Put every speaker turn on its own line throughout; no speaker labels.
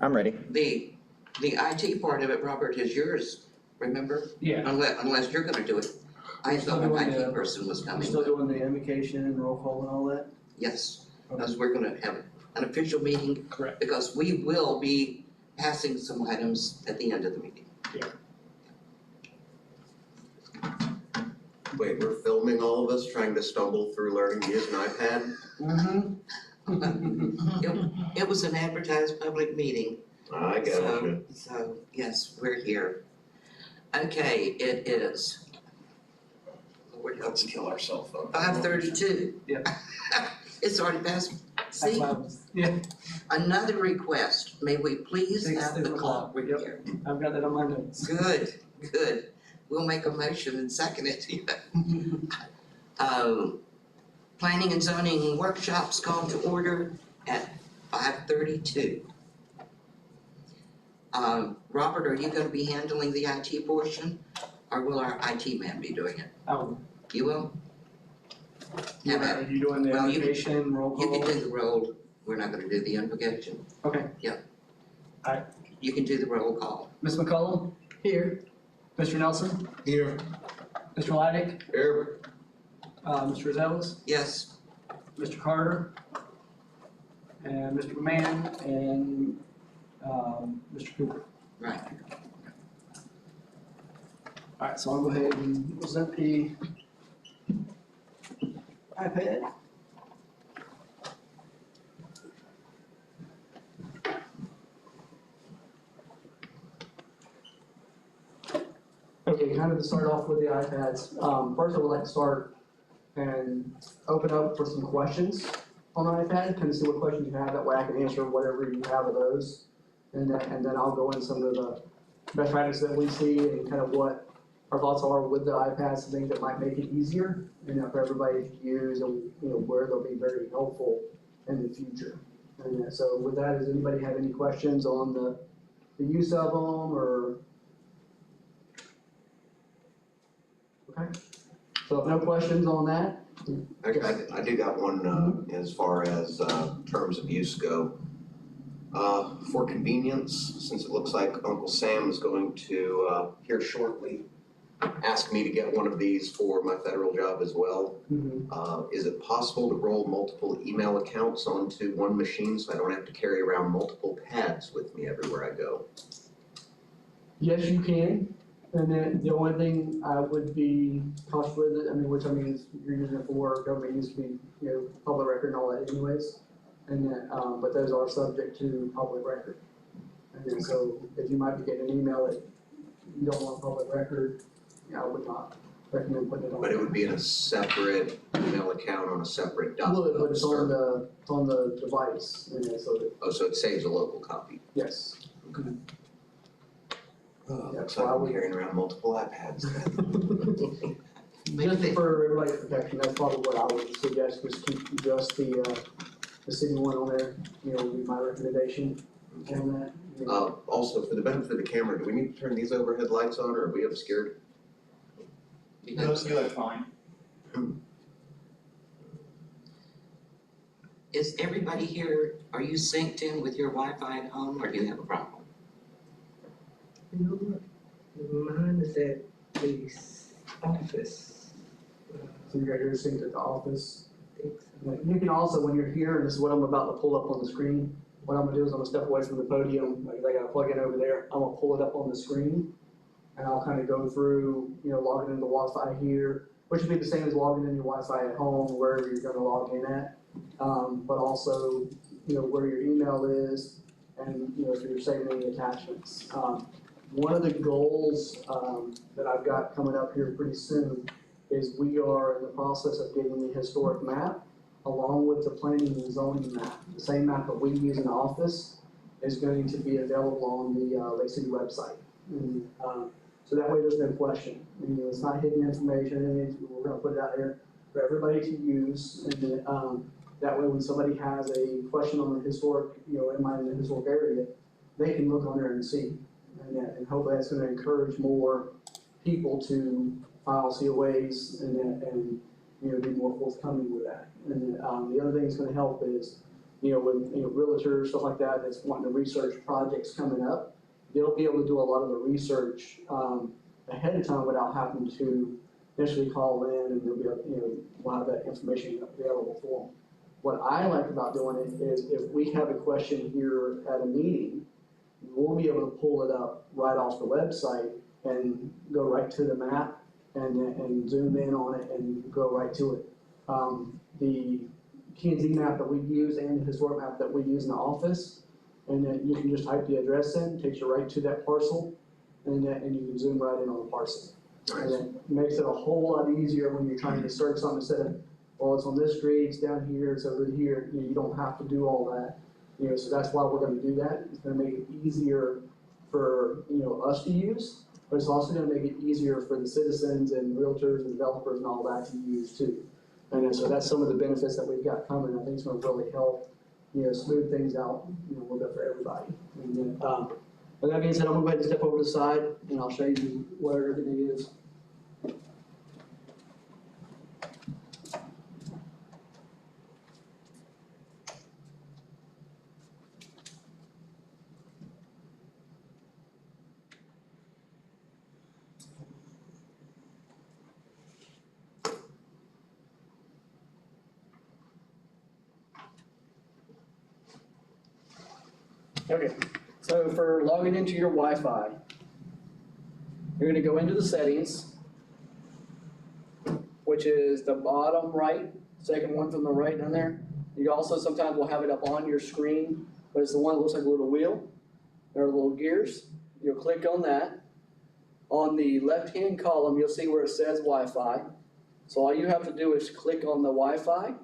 I'm ready.
The IT part of it, Robert, is yours, remember?
Yeah.
Unless you're gonna do it. I thought an IT person was
We're
coming.
still doing the invocation and roll call and all that?
Yes, because we're gonna have an official meeting.
Correct.
Because we will be passing some items at the end of the meeting.
Wait, we're filming all of us trying to stumble through learning to use an iPad?
It was an advertised public meeting.
I got you.
So, yes, we're here. Okay, it is. Lord help
Let's
me.
kill our cell phone.
5:32.
Yeah.
It's already past.
That's
See,
why I was, yeah,
another request. May we please
Six
have the
different
clock
clock. Yep.
here?
I've got that on my notes.
Good, good. We'll make a motion and second it. Planning and zoning workshops called to order at 5:32. Robert, are you gonna be handling the IT portion, or will our IT man be doing it?
Oh,
You will? Have at
are
it.
you doing the
Well, you can-
invocation, roll
You
call?
can do the roll, we're not gonna do the invocation.
Okay.
You can do the roll call.
Ms. McCollum? Here. Mr. Nelson?
Here.
Mr. Leidick?
Here.
Mr. Zelos?
Yes,
Mr. Carter? And Mr. McMahon and, Mr. Cooper.
right.
Alright, so I'll go ahead and present the iPad. Okay, kind of to start off with the iPads, first I would like to start and open up for some questions on the iPad, kind of see what questions you have, that way I can answer whatever you have of those. And then I'll go into some of the best practices that we see and kind of what our thoughts are with the iPads and things that might make it easier, for everybody to use and, where they'll be very helpful in the future. And so with that, does anybody have any questions on the use of them or? Okay, so if no questions on that?
I do got one, as far as, terms of use go. For convenience, since it looks like Uncle Sam is going to, here shortly, ask me to get one of these for my federal job as well. Is it possible to roll multiple email accounts onto one machine so I don't have to carry around multiple pads with me everywhere I go?
Yes, you can. And then the only thing I would be cautious with it, is you're using it for government use to be, public record and all that anyways. And then, but those are subject to public record. And then so if you might be getting an email that you don't want public record, I would not recommend putting it on.
But it would be in a separate email account on a separate document.
Well, but it's on the device, and then so that,
Oh, so it saves a local copy.
yes.
Oh,
Yeah,
looks
so
like
I
I'm
would-
carrying around multiple iPads then.
Just for everybody's protection, that's probably what I would suggest, just keep just the city one on there, would be my recommendation on that.
Also, for the benefit of the camera, do we need to turn these overhead lights on or are we obscured?
You
No,
have-
you look fine.
Is everybody here, are you synced in with your Wi-Fi at home, or do you have a problem?
Mine is at the office.
So you're here synced at the office.
I think so.
You can also, when you're here, and this is what I'm about to pull up on the screen, what I'm gonna do is I'm gonna step away from the podium, like I gotta plug in over there, I'm gonna pull it up on the screen. And I'll kind of go through, logging into the Wi-Fi here, which would be the same as logging in your Wi-Fi at home, wherever you're gonna log in at. But also, where your email is, and, if you're saving any attachments. One of the goals, that I've got coming up here pretty soon is we are in the process of getting the historic map along with the planning and zoning map. The same map that we use in the office is going to be available on the Lake City website. And, so that way there's no question. It's not hidden information, we're gonna put it out there for everybody to use. And that way when somebody has a question on the historic, in the historic area, they can look on there and see. And hopefully that's gonna encourage more people to file COAs and be more forthcoming with that. And the other thing that's gonna help is with, realtors, stuff like that, that's wanting to research projects coming up, they'll be able to do a lot of the research, ahead of time without having to initially call in, and they'll be able, we'll have that information available for them. What I like about doing it is if we have a question here at a meeting, we'll be able to pull it up right off the website and go right to the map and zoom in on it and go right to it. The P&Z map that we use and the historic map that we use in the office, and then you can just type the address in, takes you right to that parcel, and you can zoom right in on the parcel. And it makes it a whole lot easier when you're trying to search something instead of, well, it's on this street, it's down here, it's over here, you don't have to do all that. So that's why we're gonna do that. It's gonna make it easier for, us to use, but it's also gonna make it easier for the citizens and realtors and developers and all that to use too. And so that's some of the benefits that we've got coming. I think it's gonna really help, smooth things out, a little bit for everybody. And then, with that being said, I'm gonna go ahead and step over to the side and I'll show you where everything is. Okay, so for logging into your Wi-Fi, you're gonna go into the settings, which is the bottom right, second one from the right down there. You also sometimes will have it up on your screen, but it's the one that looks like a little wheel. There are little gears. You'll click on that. On the left-hand column, you'll see where it says Wi-Fi. So all you have to do is click on the Wi-Fi.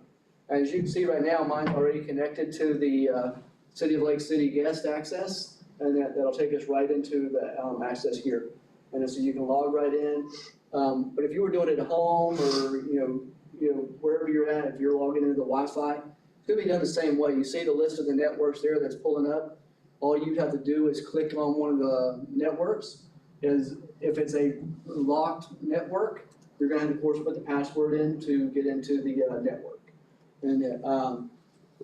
As you can see right now, mine's already connected to the City of Lake City guest access, and that'll take us right into the access here. And so you can log right in. But if you were doing it at home or wherever you're at, if you're logging into the Wi-Fi, it's gonna be done the same way. You see the list of the networks there that's pulling up. All you'd have to do is click on one of the networks. If it's a locked network, you're gonna have to, of course, put the password in to get into the network. And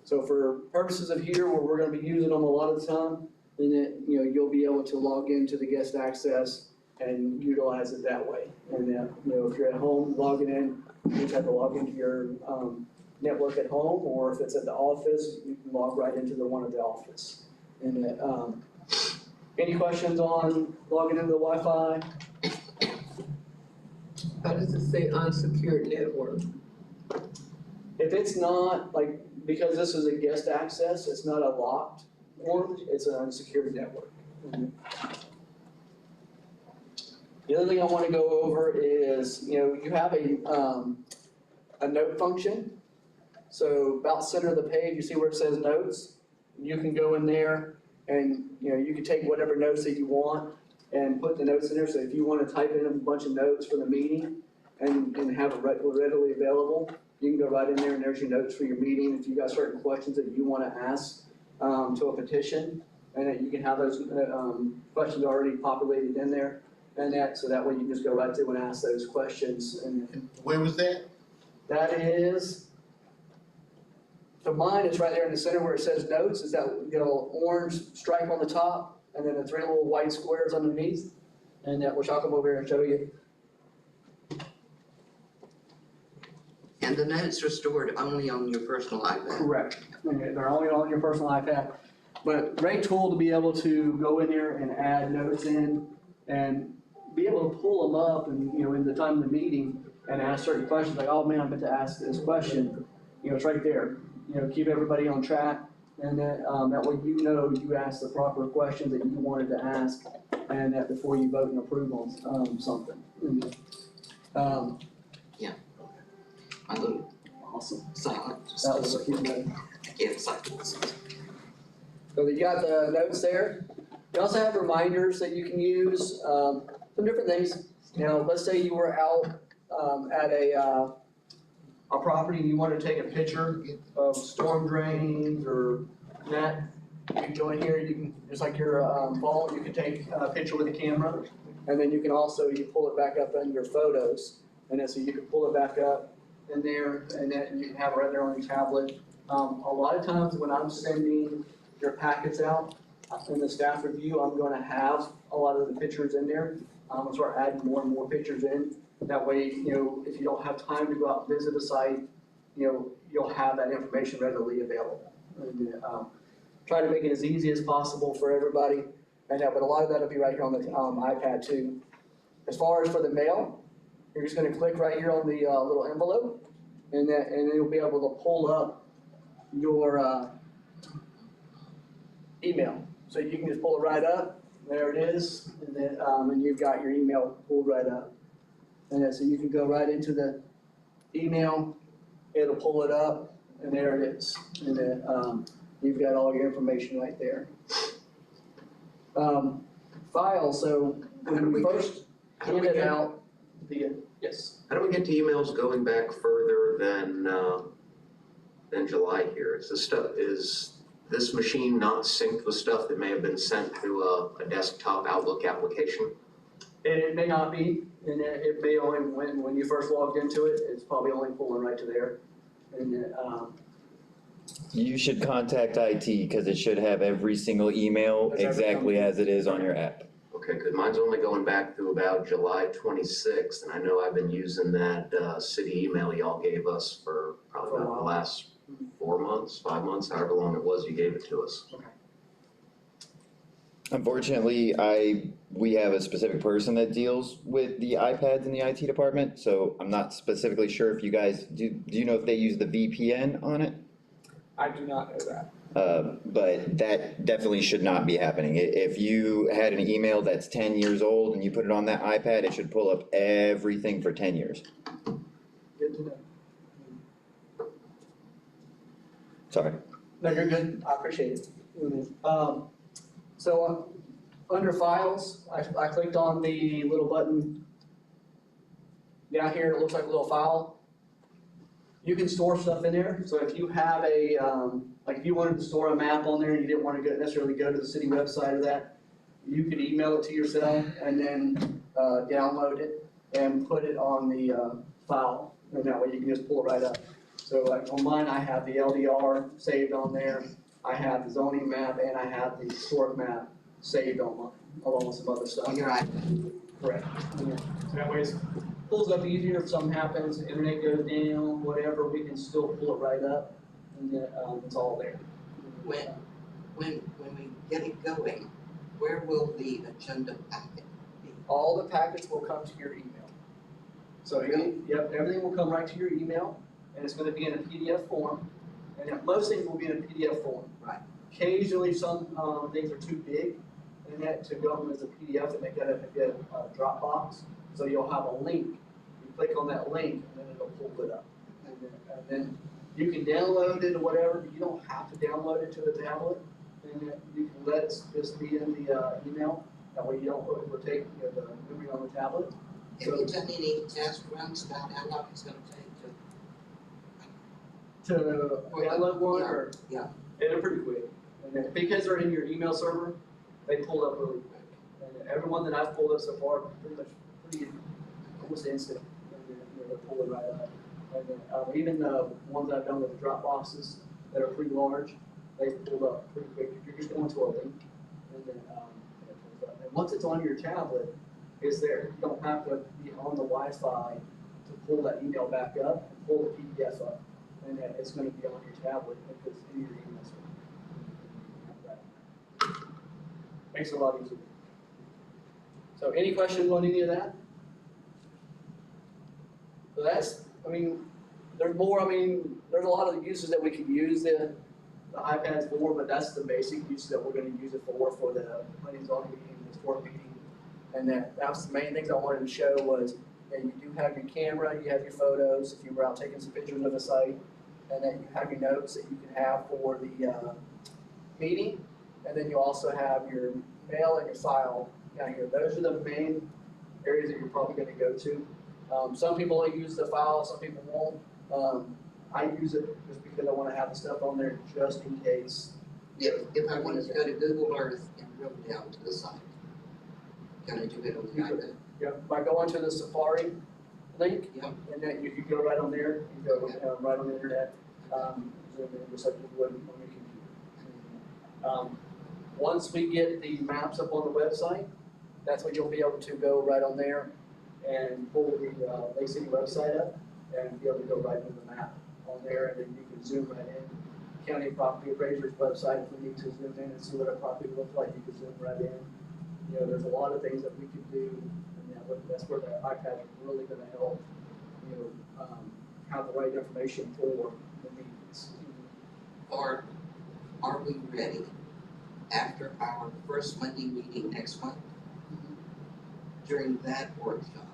so for purposes of here, where we're gonna be using them a lot of the time, then you'll be able to log into the guest access and utilize it that way. And if you're at home logging in, you just have to log into your network at home, or if it's at the office, you can log right into the one at the office. And any questions on logging into the Wi-Fi?
How does it say unsecured network?
If it's not, because this is a guest access, it's not a locked one, it's an unsecured network. The other thing I want to go over is, you have a note function. So about center of the page, you see where it says notes? You can go in there and, you can take whatever notes that you want and put the notes in there. So if you want to type in a bunch of notes for the meeting and have it readily available, you can go right in there and there's your notes for your meeting. If you got certain questions that you want to ask to a petition, and that you can have those questions already populated in there. And so that way you can just go right through and ask those questions. And
Where was that?
that is, so mine is right there in the center where it says notes. Is that little orange stripe on the top, and then the 3 little white squares underneath. And which I'll come over here and show you.
And the notes are stored only on your personal iPad.
Correct. Okay, they're only on your personal iPad. But great tool to be able to go in there and add notes in and be able to pull them up and, in the time of the meeting and ask certain questions like, oh man, I meant to ask this question. It's right there. Keep everybody on track, and that way you ask the proper questions that you wanted to ask, and that before you vote and approve on something.
My little
Awesome.
silent.
That was a cute note.
Again, silence.
So you got the notes there. You also have reminders that you can use, some different things. Let's say you were out at a property and you wanted to take a picture of storm drains or that. You can go in here, you can, just like your phone, you can take a picture with a camera. And then you can also, you pull it back up in your photos. And then so you can pull it back up in there, and then you can have it right there on your tablet. A lot of times when I'm sending your packets out, in the staff review, I'm gonna have a lot of the pictures in there. I'm gonna start adding more and more pictures in. That way, if you don't have time to go out and visit a site, you'll have that information readily available. And, try to make it as easy as possible for everybody. And but a lot of that will be right here on the iPad too. As far as for the mail, you're just gonna click right here on the little envelope, and it'll be able to pull up your email. So you can just pull it right up, there it is, and then and you've got your email pulled right up. And then so you can go right into the email, it'll pull it up, and there it is. And then you've got all your information right there. Files, so when we first handed out yes.
How do we get to emails going back further than July here? Is this machine not synced with stuff that may have been sent through a desktop Outlook application?
And it may not be, and it may only, when you first logged into it, it's probably only pulling right to there. And
You should contact IT because it should have every single email exactly as it is on your app.
Okay, because mine's only going back to about July 26th, and I know I've been using that city email y'all gave us for probably about the last 4 months, 5 months, however long it was you gave it to us.
Unfortunately, we have a specific person that deals with the iPads in the IT department, so I'm not specifically sure if you guys, do you know if they use the VPN on it?
I do not know that.
But that definitely should not be happening. If you had an email that's 10 years old and you put it on that iPad, it should pull up everything for 10 years.
Good to know.
Sorry.
No, you're good, I appreciate it. So under files, I clicked on the little button down here, it looks like a little file. You can store stuff in there, so if you have like if you wanted to store a map on there and you didn't want to necessarily go to the city website or that, you could email it to yourself and then download it and put it on the file, and that way you can just pull it right up. So like on mine, I have the LDR saved on there, I have the zoning map, and I have the historic map saved on mine, along with some other stuff.
On your iPad.
Correct. So that way it pulls up easier if something happens, internet goes down, whatever, we can still pull it right up, and then it's all there.
When we get it going, where will the agenda packet be?
All the packets will come to your email. So, everything will come right to your email, and it's gonna be in a PDF form, and most things will be in a PDF form.
Right.
Occasionally, some things are too big, and that to go as a PDF, and they gotta get a Dropbox, so you'll have a link. You click on that link, and then it'll pull it up. And then you can download it or whatever, but you don't have to download it to the tablet. And then you can let it just be in the email, that way you don't overtake the memory on the tablet.
Have you done any test runs about how long it's gonna take to?
To download one, or?
Yeah.
They're pretty quick. And then, because they're in your email server, they pull up really quick. And everyone that I've pulled up so far, pretty almost instant. And then, they pull it right up. And then, even the ones I've done with the Dropboxes that are pretty large, they pull up pretty quick. You're just going to a link, and then it pulls up. And once it's on your tablet, it's there. You don't have to be on the Wi-Fi to pull that email back up and pull the PDF up. And then it's going to be on your tablet if it's in your email server. Makes it a lot easier. So any questions on any of that? So that's, there's more, there's a lot of uses that we could use the iPads for, but that's the basic uses that we're gonna use it for the planning zoning meeting, the historic meeting. And that was the main things I wanted to show was that you do have your camera, you have your photos, if you were out taking some pictures of a site, and then you have your notes that you can have for the meeting, and then you also have your mail and your file down here. Those are the main areas that you're probably gonna go to. Some people will use the file, some people won't. I use it just because I wanna have the stuff on there just in case.
If I wanted to go to Google Earth and drill down to the site, can I do it on the iPad?
Yeah, by going to the Safari link,
Yeah.
and then you can go right on there, you go right on the internet. zoom in just like you would on your computer. Once we get the maps up on the website, that's when you'll be able to go right on there and pull the Lake City website up and be able to go right into the map on there, and then you can zoom right in. County Property Appraiser's website, if we need to zoom in and see what our property looks like, you can zoom right in. You know, there's a lot of things that we can do, and that's where the iPads are really gonna help, you know, have the right information for the meetings.
Or are we ready after our first Monday meeting next month? During that workshop,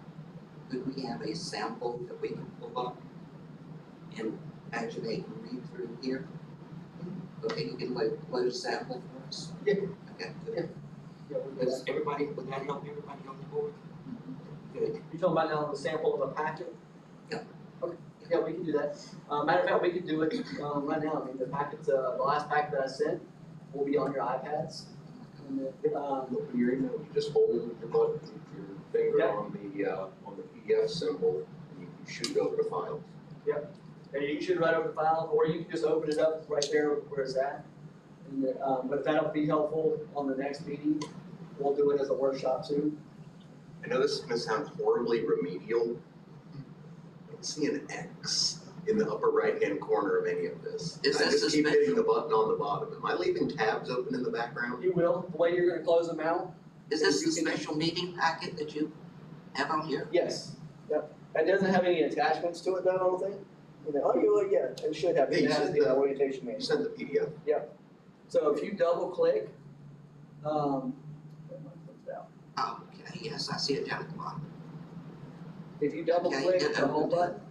could we have a sample that we can pull up and paginate and read through here? Okay, you can load a sample for us?
Yeah.
Okay, good.
Yeah, we'll do
Does
that.
everybody, would that help everybody on the board? Good.
You talking about now the sample of a packet?
Yeah.
Okay, yeah, we can do that. Matter of fact, we can do it, right now. I mean, the packets, the last packet that I sent will be on your iPads. And then,
Open your email, you just hold your button, your finger
Yeah.
on the PDF symbol, and you can shoot over the files.
and you can shoot it right over the file, or you can just open it up right there where it's at. And then, but that'll be helpful on the next meeting. We'll do it as a workshop too.
I know this is gonna sound horribly remedial. I don't see an X in the upper right-hand corner of any of this.
Is
I
this
just
a
keep hitting
special-
the button on the bottom. Am I leaving tabs open in the background?
You will, the way you're gonna close them out.
Is this the
You can-
special meeting packet that you have on here?
Yes, yep. It doesn't have any attachments to it though, I don't think. Yeah, it should have,
Yeah,
it
you
has
said
the
that.
orientation
You
manual.
sent the PDF.
So if you double click,
Okay, yes, I see it down at the bottom.
if you double
Okay,
click
yeah,
the home button,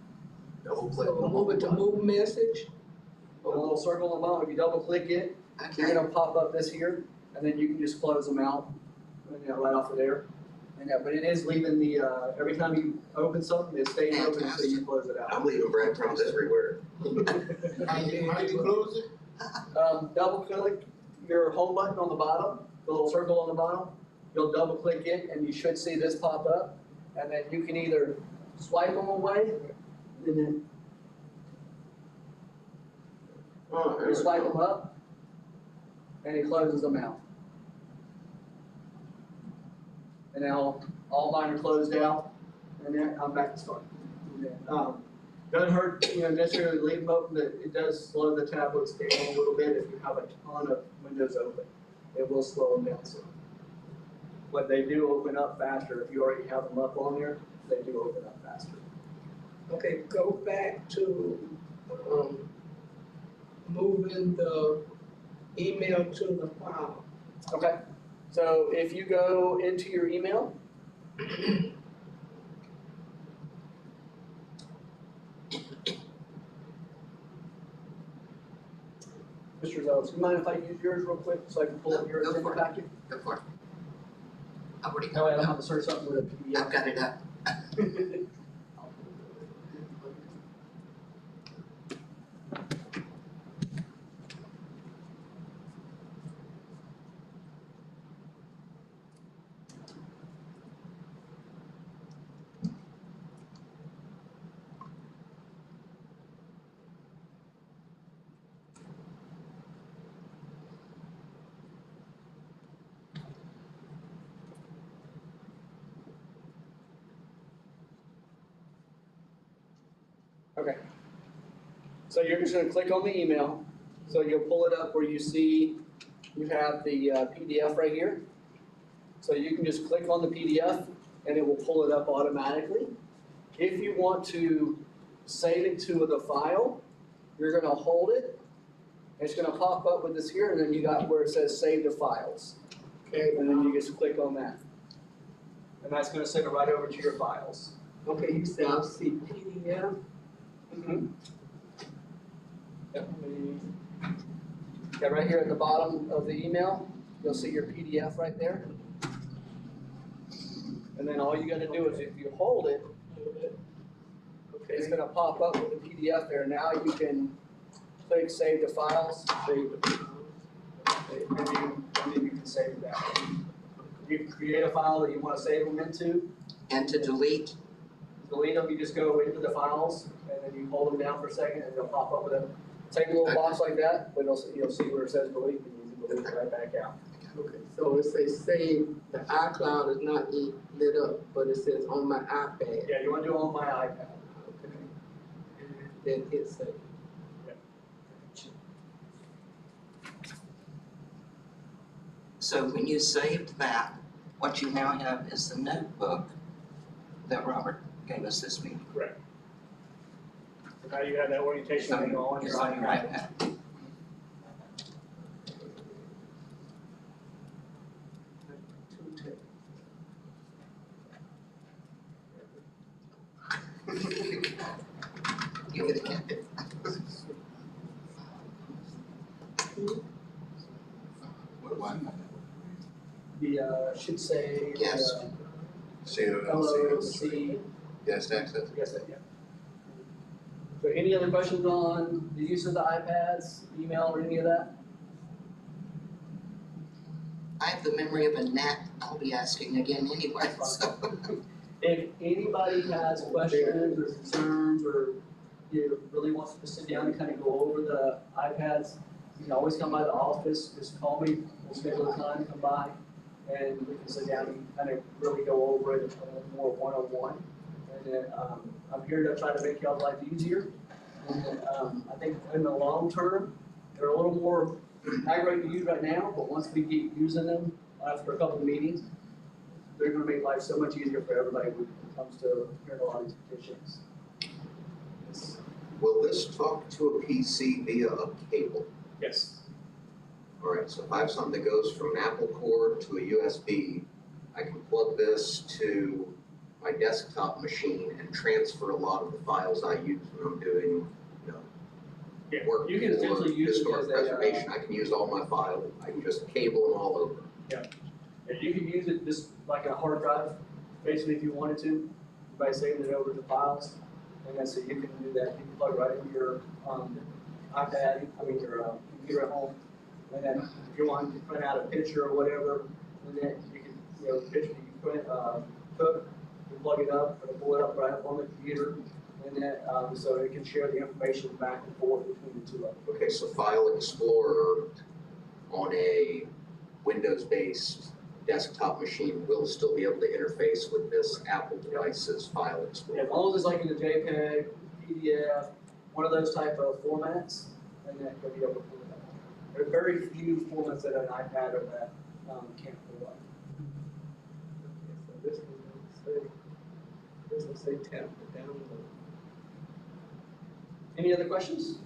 Double click.
So move it to move message.
the little circle on the bottom, if you double click it, you're
Okay,
gonna pop up this here, and then you can just close them out, and, right off of there. And but it is leaving the, every time you open something, it stays open until you close it out.
I'm leaving breadcrumbs everywhere.
How you close it?
Double click your home button on the bottom, the little circle on the bottom, you'll double click it, and you should see this pop up, and then you can either swipe them away, and then
Oh, there
you
we
swipe
go.
them up, and it closes them out. And now all mine are closed out, and then I'm back to start. And then, doesn't hurt, necessarily leave them open, but it does slow the tablets down a little bit if you have a ton of windows open. It will slow them down some. But they do open up faster, if you already have them up on there, they do open up faster.
Okay, go back to, moving the email to the file.
Okay, so if you go into your email. Mr. Zelos, you mind if I use yours real quick so I can pull up your
Go for
agenda
it.
packet?
go for it. I've already
That way I
got
don't
it
have to search something with a
up. I've
PDF.
got it up.
Okay. So you're just gonna click on the email, so you'll pull it up where you see you have the PDF right here. So you can just click on the PDF and it will pull it up automatically. If you want to save it to the file, you're gonna hold it. It's gonna pop up with this here, and then you got where it says save to files.
Okay,
And then you just click on that. And that's gonna send it right over to your files.
okay, you say I'll see PDF.
Mm-hmm. Yeah, right here at the bottom of the email, you'll see your PDF right there. And then all you gotta do is if you hold it, it's gonna pop up with the PDF there. Now you can click save to files, and then you can save that. You can create a file that you wanna save them into.
And to delete,
Delete them, you just go into the files, and then you hold them down for a second, and they'll pop up with a take a little box like that, but you'll see where it says delete, and you can delete it right back out.
Okay, so it says save, the iCloud is not lit up, but it says on my iPad.
Yeah, you wanna do it on my iPad.
Okay. And then hit save.
So when you saved that, what you now have is the notebook that Robert gave us this meeting.
Correct. So now you have that orientation manual on your
It's on your
iPad.
iPad. You would have kept it. What Wi-Fi?
Should say,
Yes.
LOC.
Guest access?
Yes, yeah. So any other questions on the use of the iPads, email, or any of that?
I have the memory of a gnat. I'll be asking again anyway, so.
If anybody has questions or concerns, or really wants to sit down and kind of go over the iPads, you can always come by the office, just call me, we'll schedule a time to come by, and we can sit down and kind of really go over it a little more one-on-one. And then, I'm here to try to make y'all's life easier. And then, I think in the long term, they're a little more aggravating to use right now, but once we get using them after a couple of meetings, they're gonna make life so much easier for everybody when it comes to hearing a lot of these petitions. Yes.
Will this talk to a PC via a cable?
Yes.
All right, so if I have something that goes from an Apple cord to a USB, I can plug this to my desktop machine and transfer a lot of the files I use when I'm doing,
Yeah,
work
you can essentially
for
use it
historic
as
preservation. I can use all my files, I can just cable them all over.
and you can use it just like a hard drive, basically if you wanted to, by saving it over to files. And then so you can do that, you can plug right into your, iPad, your computer at home. And then if you want to print out a picture or whatever, and then you can, picture you print, took, you plug it up, or pull it up right up on the computer. And then, so it can share the information back and forth between the two of them.
Okay, so File Explorer on a Windows-based desktop machine will still be able to interface with this Apple device's File
Yeah,
Explorer.
as long as it's like in a JPEG, PDF, one of those type of formats, then that you'll be able to pull it up. There are very few formats that an iPad or that can't pull up.
So this will say tap to download.
Any other questions?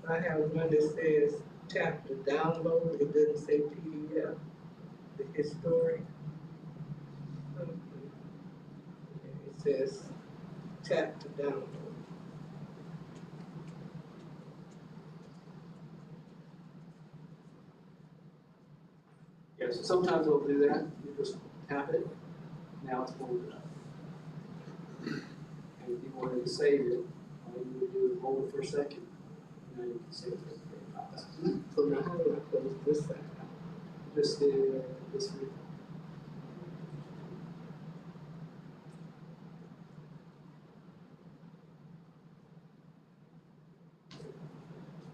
I have one that says tap to download, it doesn't say PDF, the historic. Something. It says tap to download.
Yes, sometimes we'll do that, you just tap it, now it's pulled up. And if you wanted to save it, all you would do is hold it for a second, and then you can save it.
So now how do I close this side out?
Just this week.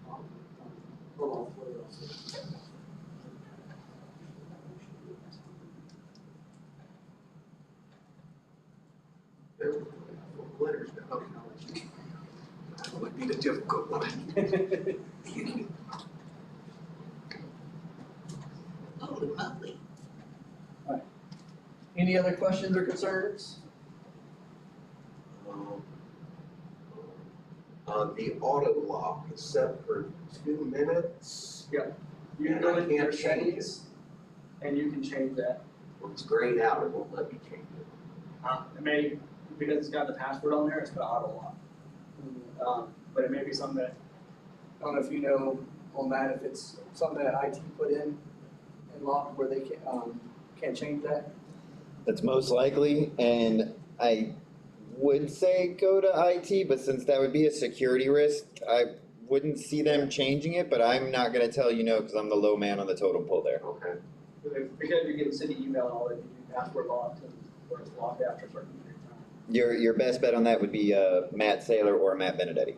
Hold on, hold on.
There were letters down. That would be the difficult one.
Oh, lovely.
Any other questions or concerns?
The auto lock is set for 2 minutes.
You can
And
go
I
into your
can't change it.
settings, and you can change that.
Well, it's grayed out, it won't let me change it.
It may, because it's got the password on there, it's gonna auto lock. But it may be something that, I don't know if you know on that, if it's something that IT put in and locked where they can't change that.
That's most likely, and I would say go to IT, but since that would be a security risk, I wouldn't see them changing it, but I'm not gonna tell you no, because I'm the low man on the totem pole there.
Okay.
Because you're getting city email and all that, you do password locks and where it's locked after a certain period of time.
Your best bet on that would be Matt Saylor or Matt Benedetti.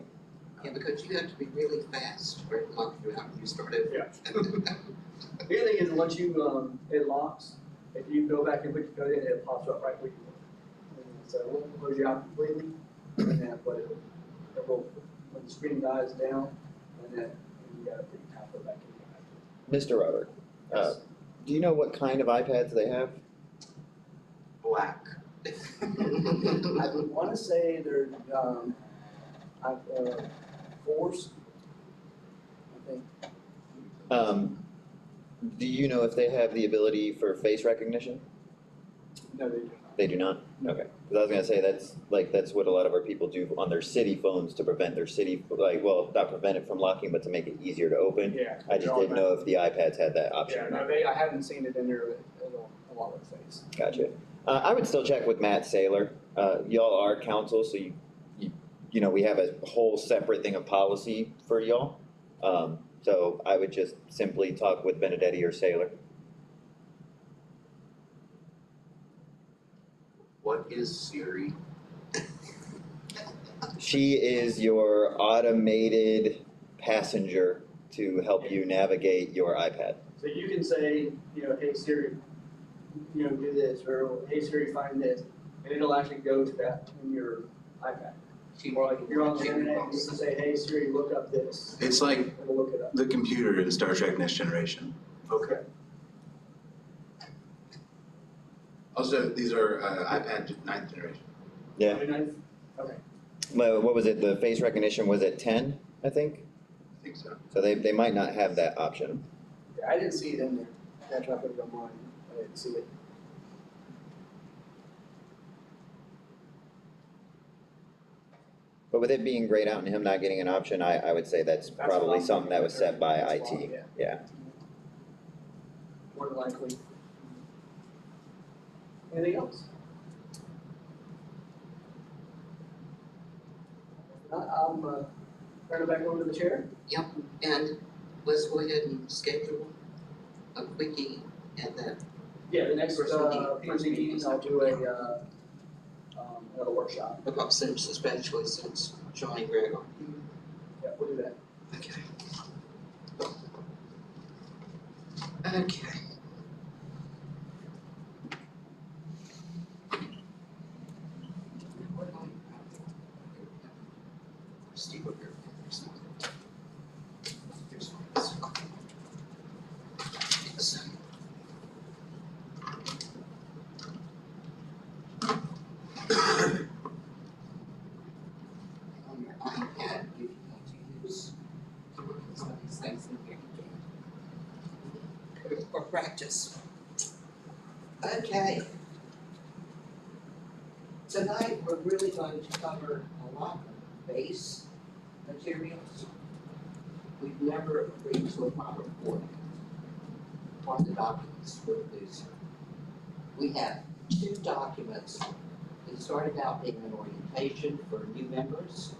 Yeah, because you have to be really fast for it to lock you out when you start it.
Yeah. The other thing is, once you, it locks, if you go back and put your code in, it pops up right where you were. And so it won't close you out completely, and then, but it will, when the screen dies down, and then you gotta put your password back in.
Mr. Robert, do you know what kind of iPads they have?
Black.
I would wanna say they're, Force, I think.
Do you know if they have the ability for face recognition?
No, they do not.
They do not? Okay, because I was gonna say, that's what a lot of our people do on their city phones to prevent their city, well, not prevent it from locking, but to make it easier to open.
Yeah.
I just didn't know if the iPads had that option
Yeah,
or
no,
not.
I haven't seen it in there at all with face.
Gotcha. I would still check with Matt Saylor. Y'all are council, so you know, we have a whole separate thing of policy for y'all. So I would just simply talk with Benedetti or Saylor.
What is Siri?
She is your automated passenger to help you navigate your iPad.
So you can say, hey Siri, do this, or hey Siri, find this, and it'll actually go to that in your iPad. Or like if you're on the internet, you can say, hey Siri, look up this.
It's like
It'll look it up.
the computer in Star Trek Next Generation.
Okay.
Also, these are iPad 9th generation.
Yeah.
Very nice. Okay.
Well, what was it? The face recognition was at 10, I think.
I think so.
So they might not have that option.
Yeah, I didn't see it in there. That's why I put it on mine. I didn't see it.
But with it being grayed out and him not getting an option, I would say that's
That's
probably
what I'm
something that was set by
That's
IT.
why, yeah.
Yeah.
More than likely. Anything else? I'm turn it back over to the chair.
Yep, and let's go ahead and schedule a quickie at that.
Yeah, the next,
First meeting.
I'll do another workshop.
Because since, especially since Sean and Greg are.
Yeah, we'll do that.
Okay. Okay. Steve over here. Here's one. Yes. On your iPad, if you want to use some of these things in here, you can. Or practice. Okay. Tonight, we're really going to cover a lot of base materials. We've never agreed to a proper format on the documents we're producing. We have 2 documents. It started out being an orientation for new members.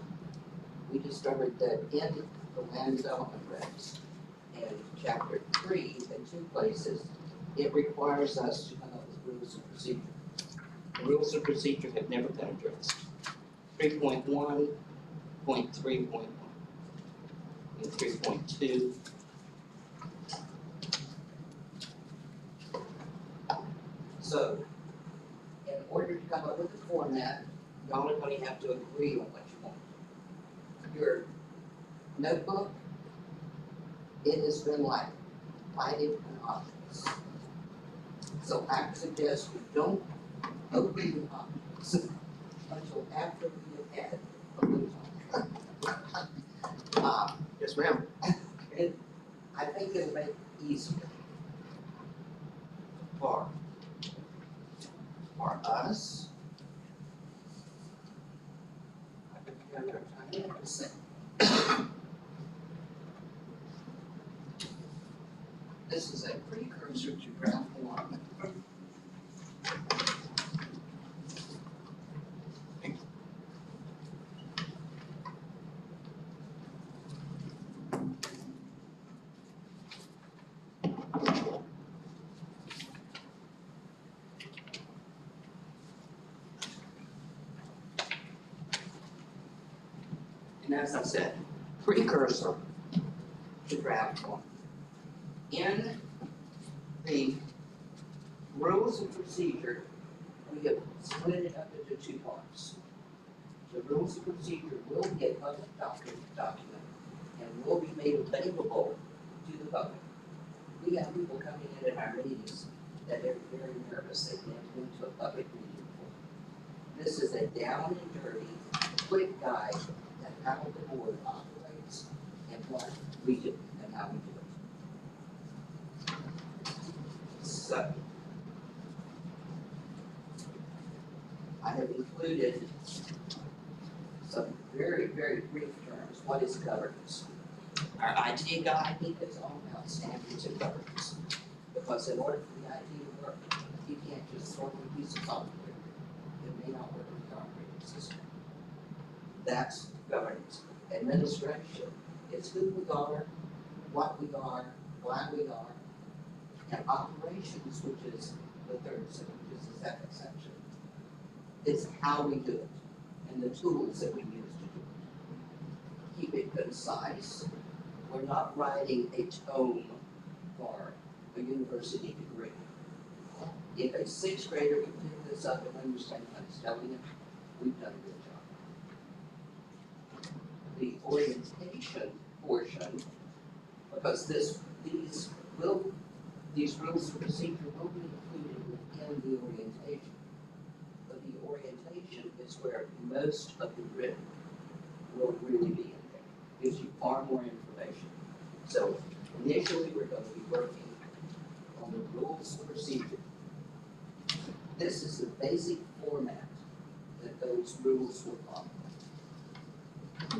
We discovered that in the land development regs and chapter 3, in 2 places, it requires us to come up with rules of procedure. The rules of procedure have never been addressed. 3.1, 0.3.1, and 3.2. So, in order to come up with a format, y'all are going to have to agree on what you want. Your notebook, it has been like fighting an office. So I suggest you don't open the office until after we have had a little time.
Yes, ma'am.
I think it'll make it easier for us. This is a precursor to draft 1. And as I said, precursor to draft one. In the rules of procedure, we have split it up into two parts. The rules of procedure will be a public document and will be made available to the public. We have people coming in at our meetings that are very nervous, they can't go to a public meeting before. This is a down and dirty, quick guide to how the board operates and what we do and how we do it. So, I have included some very, very brief terms. What is governance? Our IT guy, he is all about standards and governance. Because in order for the IT to work, you can't just throw a piece of software. It may not work with the operating system. That's governance. Administration is who we are, what we are, why we are. And operations, which is the third section, which is the second section, is how we do it and the tools that we use to do it. Keep it concise. We're not writing a tome for a university degree. If a sixth grader can pick this up and understand what it's telling him, we've done a good job. The orientation portion, because these rules of procedure will be included within the orientation. But the orientation is where most of the written will really be in there. Gives you far more information. So initially we're going to be working on the rules of procedure. This is the basic format that those rules will follow.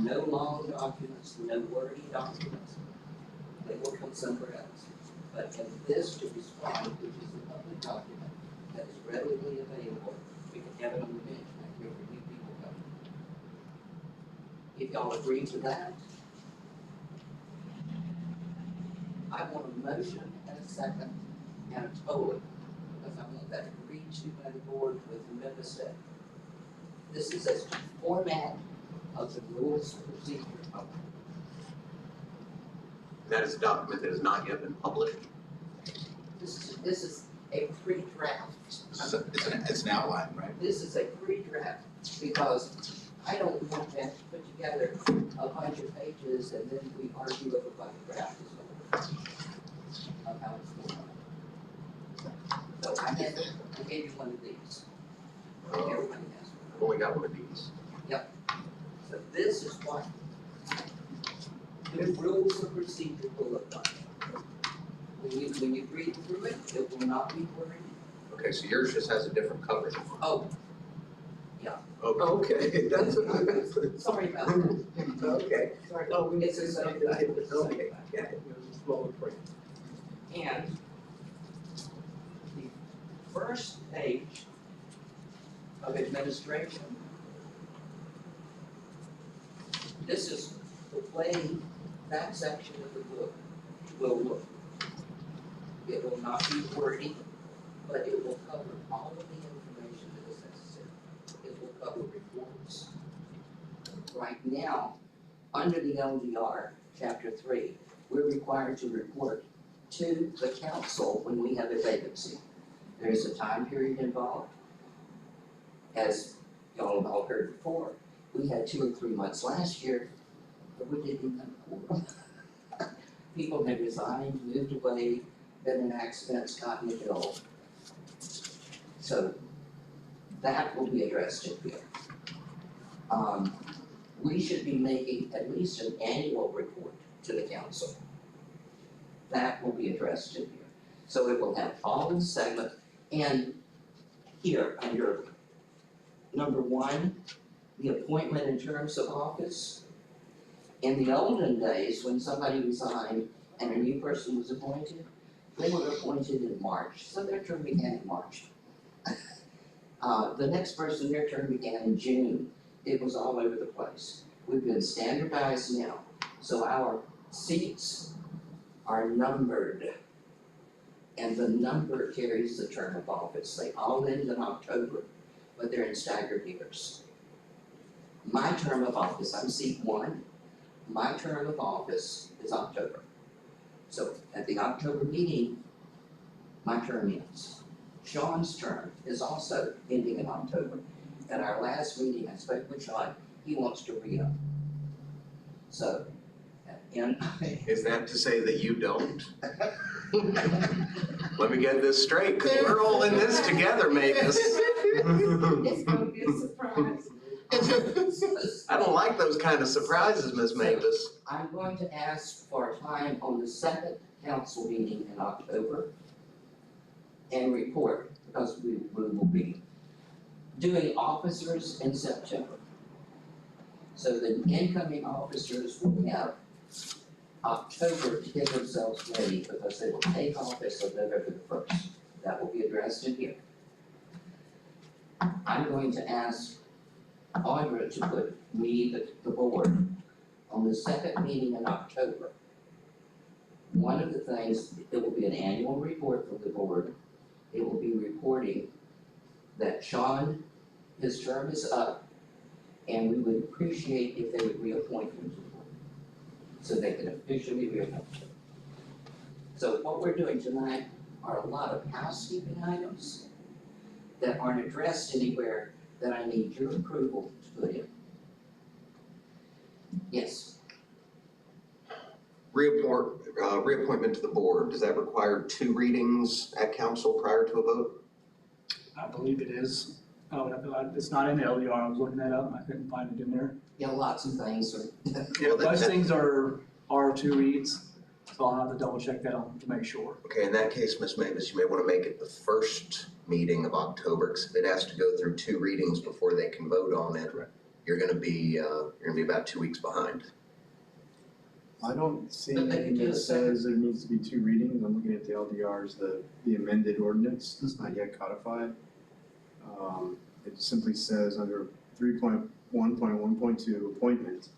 No long documents, no wordy documents. They will come somewhere else. But in this to respond, which is a public document that is readily available, we can have it on the bench back here for new people coming. If y'all agree to that, I want a motion and a second and a total, because I want that agreed to by the board with the member said. This is a format of the rules of procedure.
That is a document that has not yet been published.
This is a pre-draft.
So it's an outline, right?
This is a pre-draft because I don't want to have to put together a bunch of pages and then we argue over what the draft is going of how it's going. So I gave you one of these. Everybody has one.
I've only got one of these.
So this is what the rules of procedure will look like. When you read through it, it will not be wordy.
Okay, so yours just has a different cover.
Oh,
Okay.
Okay, that's what I was.
sorry about that.
Okay, sorry, oh, we need
It's
to
the
say
same
that,
thing. It's the same
okay,
thing.
yeah, it was a smaller print.
And the first page of administration, this is the way that section of the book will look. It will not be wordy, but it will cover all of the information that is necessary. It will cover reports. Right now, under the LDR, Chapter 3, we're required to report to the council when we have a vacancy. There is a time period involved. As y'all have all heard before, we had 2 or 3 months last year, but we didn't even have a quorum. People had resigned, moved away, been in accidents, gotten ill. So that will be addressed in here. We should be making at least an annual report to the council. That will be addressed in here. So it will have all the segment, and here under number 1, the appointment in terms of office. In the olden days, when somebody resigned and a new person was appointed, they were appointed in March, so their term began in March. The next person, their term began in June. It was all over the place. We've been standardized now, so our seats are numbered, and the number carries the term of office. They all end in October, but they're in staggered years. My term of office, I'm seat 1. my term of office is October. So at the October meeting, my term ends. Sean's term is also ending in October. At our last meeting, I spoke with Sean, he wants to re-up. So, and
Is that to say that you don't? Let me get this straight, because we're all in this together, Mavis.
It's gonna be a surprise.
I don't like those kind of surprises, Miss Mavis.
I'm going to ask for a time on the second council meeting in October and report, because we will be doing officers in September. So the incoming officers will have October to get themselves ready, because they will take office on November the 1st. That will be addressed in here. I'm going to ask Audra to put me, the board, on the second meeting in October. One of the things, it will be an annual report from the board. It will be reporting that Sean, his term is up, and we would appreciate if they would reappoint him to the board, so they can officially reappoint him. So what we're doing tonight are a lot of housekeeping items that aren't addressed anywhere that I need your approval to put in. Yes,
Reappointment to the board, does that require 2 readings at council prior to a vote?
I believe it is. It's not in the LDR, I was looking that up, and I couldn't find it in there.
yeah, lots of things are,
Yeah,
Most things are 2 reads, so I'll have to double check that on to make sure.
Okay, in that case, Ms. Mavis, you may want to make it the first meeting of October, because if it has to go through 2 readings before they can vote on it, you're gonna be about 2 weeks behind.
I don't see
But they can
anything
do
that
a second.
says there needs to be 2 readings. I'm looking at the LDRs, the amended ordinance, it's not yet codified. It simply says under 3.1.1.2, appointment,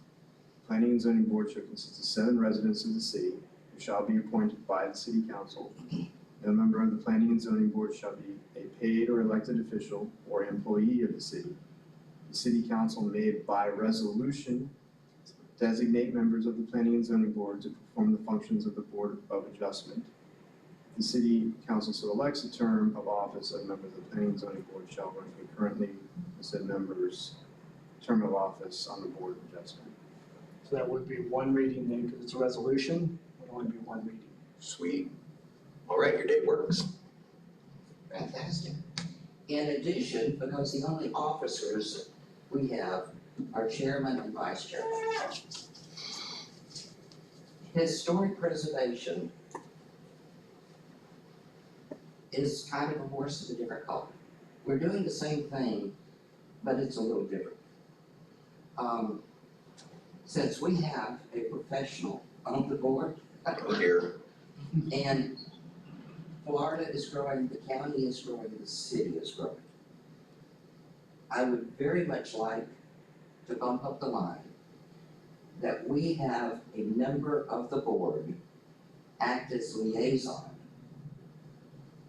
planning and zoning board shall consist of 7 residents of the city who shall be appointed by the city council. No member of the planning and zoning board shall be a paid or elected official or employee of the city. The city council may by resolution designate members of the planning and zoning board to perform the functions of the board of adjustment. The city council so elects a term of office of members of the planning and zoning board shall run concurrently with said members' term of office on the board of adjustment.
So that would be 1 reading then, because it's a resolution, it would only be 1 reading.
Sweet. All right, your day works.
fantastic. In addition, because the only officers we have are chairman and vice chairman. Historic preservation is kind of a horse of a different color. We're doing the same thing, but it's a little different. Since we have a professional on the board,
Oh dear.
and Florida is growing, the county is growing, the city is growing, I would very much like to bump up the line that we have a member of the board act as liaison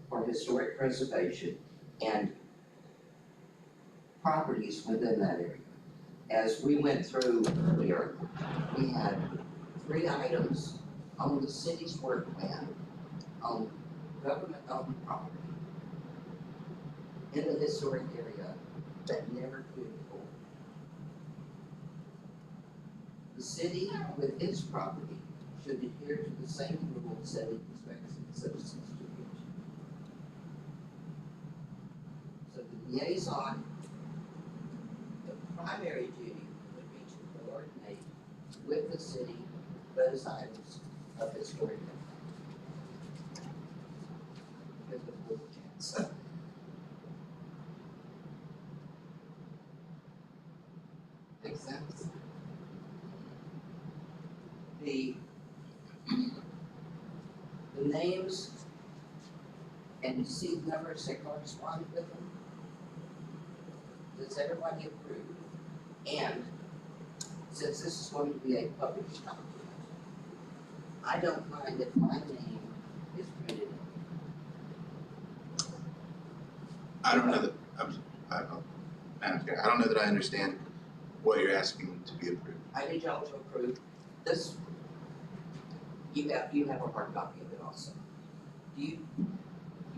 for historic preservation and properties within that area. As we went through earlier, we had 3 items on the city's work plan on government-owned property in the historic area that never came before. The city, with its property, should adhere to the same rules that it expects its citizens to adhere to. So the liaison, the primary duty would be to coordinate with the city those items of historic impact. Give the board a chance. Makes sense? The names and seat numbers that correspond with them, does everybody approve? And since this is going to be a published document, I don't mind if my name is printed in.
I don't know that, Madam Chair, I don't know that I understand what you're asking to be approved.
I need y'all to approve this, you have a hard copy of it also. Do you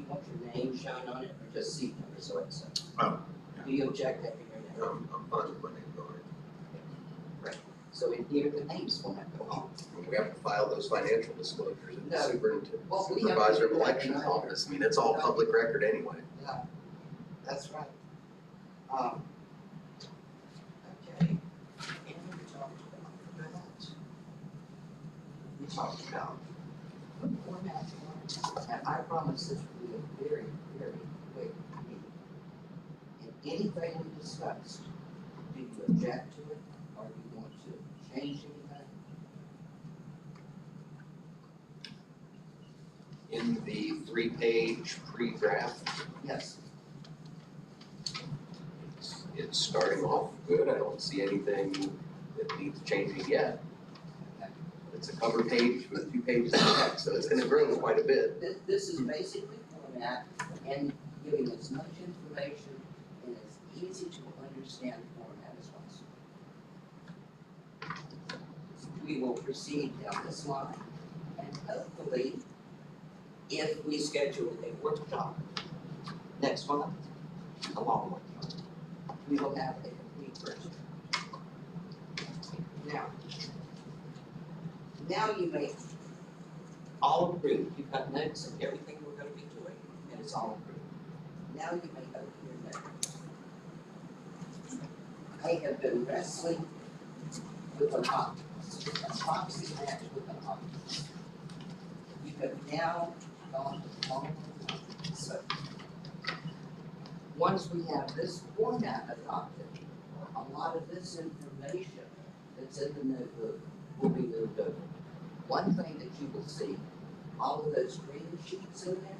want your name shown on it, or just seat number, so it's,
Oh, yeah.
do you object having your name?
I'm fine with my name going.
So in here, the names will have to go on.
We have to file those financial disclosures in the
No. Well, we have to
supervisor of
do that
elections
tonight.
office. I mean, it's all public record anyway.
Yeah, that's right. Okay, and we talked about that. We talked about the format, and I promise this will be a very, very quick meeting. And anything we discussed, do you object to it, or do you want to change anything?
In the 3-page pre-draft,
Yes,
it's starting off good. I don't see anything that needs changing yet. It's a cover page with 2 pages of text, so it's gonna grow quite a bit.
this is basically format and giving as much information in as easy to understand format as possible. We will proceed down this line, and hopefully, if we schedule a workshop next month, a long workshop, we will have a complete version. Now you may all approve, you've got notes of everything we're gonna be doing, and it's all approved. Now you may open your notes. I have been wrestling with an octopus, a boxing match with an octopus. You have now gone to the long run. So, once we have this format adopted, a lot of this information that's in the notebook will be moved over. One thing that you will see, all of those green sheets in there,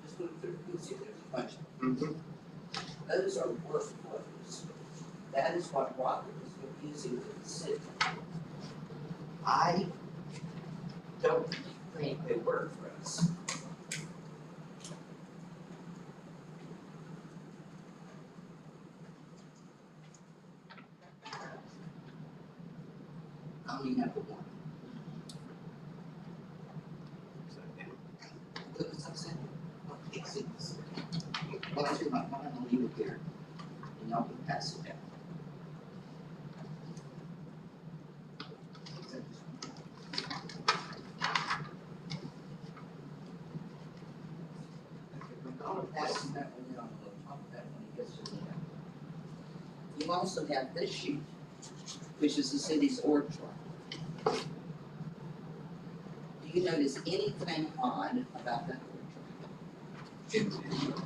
just move through, you'll see there's a bunch of them. Those are workflows. That is what Robert is using to the city. I don't think they work for us. I only have the one. Look what's upset. Look, it's this. Well, I do my phone, I'll leave it here, and y'all can pass it down. I'm gonna pass you that one down, I'll talk that when it gets to the end. You also have this sheet, which is the city's org chart. Do you notice anything odd about that org chart?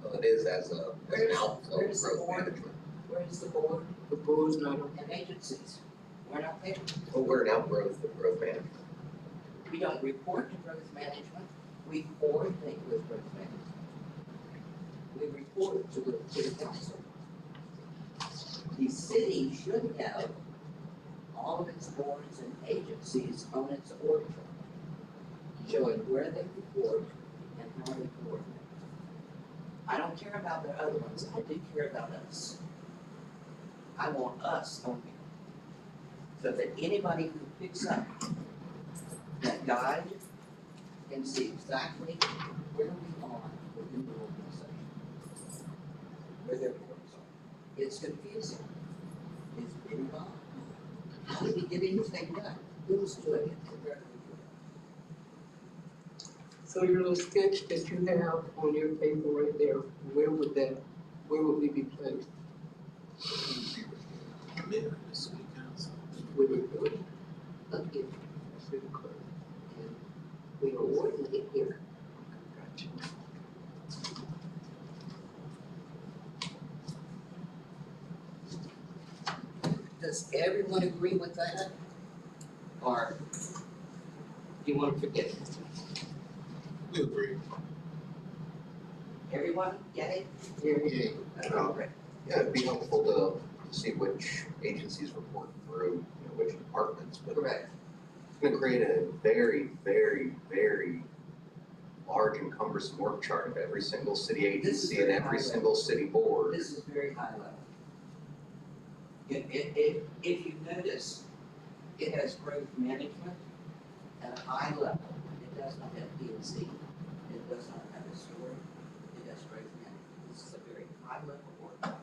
Well, it is as an outflow of
Where's the
growth
board?
management.
Where's the board?
The board's not on.
And agencies, we're not there.
Well, we're an outgrowth of growth management.
We don't report to growth management, we coordinate with growth management. We report to the council. The city should have all of its boards and agencies on its org chart, showing where they report and how they coordinate. I don't care about the other ones, I do care about us. I want us on here. So that anybody who picks up that guide can see exactly where we are within the organization. Where their boards are. It's confusing. It's very wrong. How did we get anything done? Who's doing it? And where do we do it?
So your little sketch that you have on your paper right there, where would we be placed?
Mayor, the city council.
Would it be
Up here,
city clerk?
and we coordinate here. Does everyone agree with that? Or do you want to forget it?
We agree.
Everyone, get it?
Yeah.
Okay.
Yeah, it'd be helpful to see which agencies report through, which departments, but
Correct.
it's gonna create a very, very, very large and cumbersome work chart of every single city
This is
agency and
very
every
high
single city board.
This is very high level. If you notice, it has growth management at a high level. It does not have P&C. It does not have a story. It has growth management. This is a very high level work.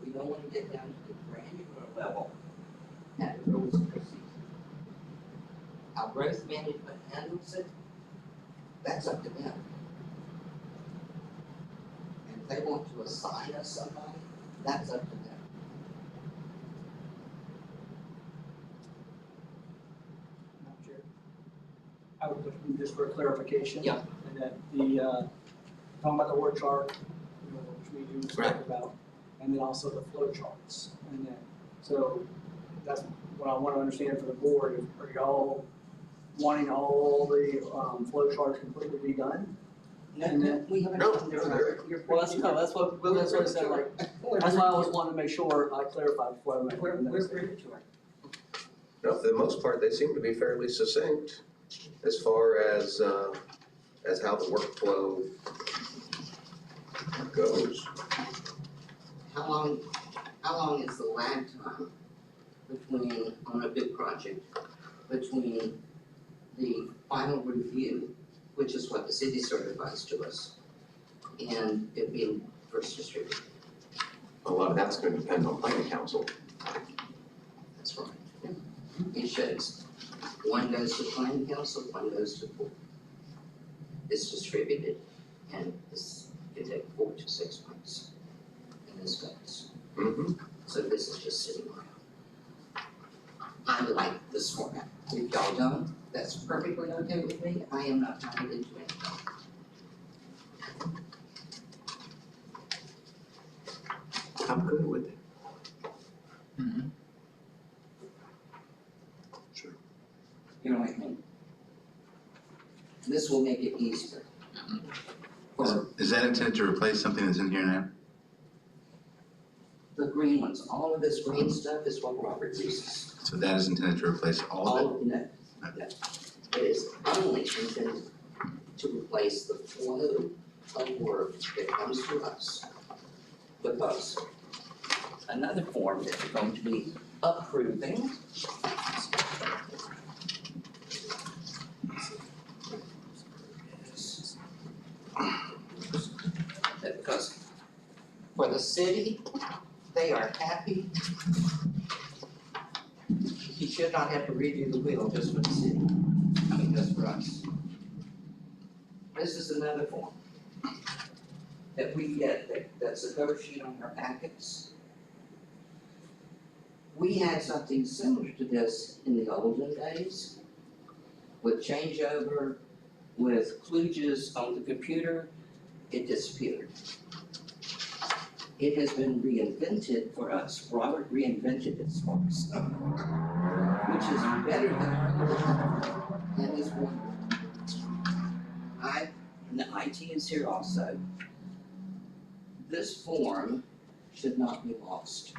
We don't want to get down to the granular level at the rules and procedures. How growth management handles it, that's up to them. And if they want to assign us somebody, that's up to them.
Madam Chair. I have a question just for clarification.
Yeah.
And that the, talking about the word chart, you know, which we do
Right.
talk about, and then also the flow charts. And then, so that's what I want to understand for the board, are y'all wanting all the, flow charts completely be done?
No, we haven't.
No,
done
no,
this.
they're-
You're
Well, that's what I said, like, that's why I was wanting to make sure I clarified before I
We're
went.
pretty sure.
No, for the most part, they seem to be fairly succinct as far as how the workflow goes.
How long is the lag time between, on a big project, between the final review, which is what the city certifies to us, and it being first distributed?
A lot of that's gonna depend on planning council.
That's right. It shows, one goes to planning council, one goes to board. It's distributed, and this can take 4 to 6 months in this phase.
Mm-hmm.
So this is just sitting around. I like this format. If y'all don't, that's perfectly okay with me. I am not tied into anything.
I'm good with it.
You know what I mean? This will make it easier. For
Is that intended to replace something that's in here now?
the green ones, all of this green stuff is what Robert uses.
So that is intended to replace all of it?
All, no, no. It is only intended to replace the flow of work that comes to us. Because another form that you're going to be approving because for the city, they are happy. He should not have to redo the wheel just for the city, I mean, just for us. This is another form that we get, that's a cover sheet on our packets. We had something similar to this in the olden days with changeover, with kludges on the computer, it disappeared. It has been reinvented for us. Robert reinvented it for us, which is better than our old. That is wonderful. And the IT is here also. This form should not be lost.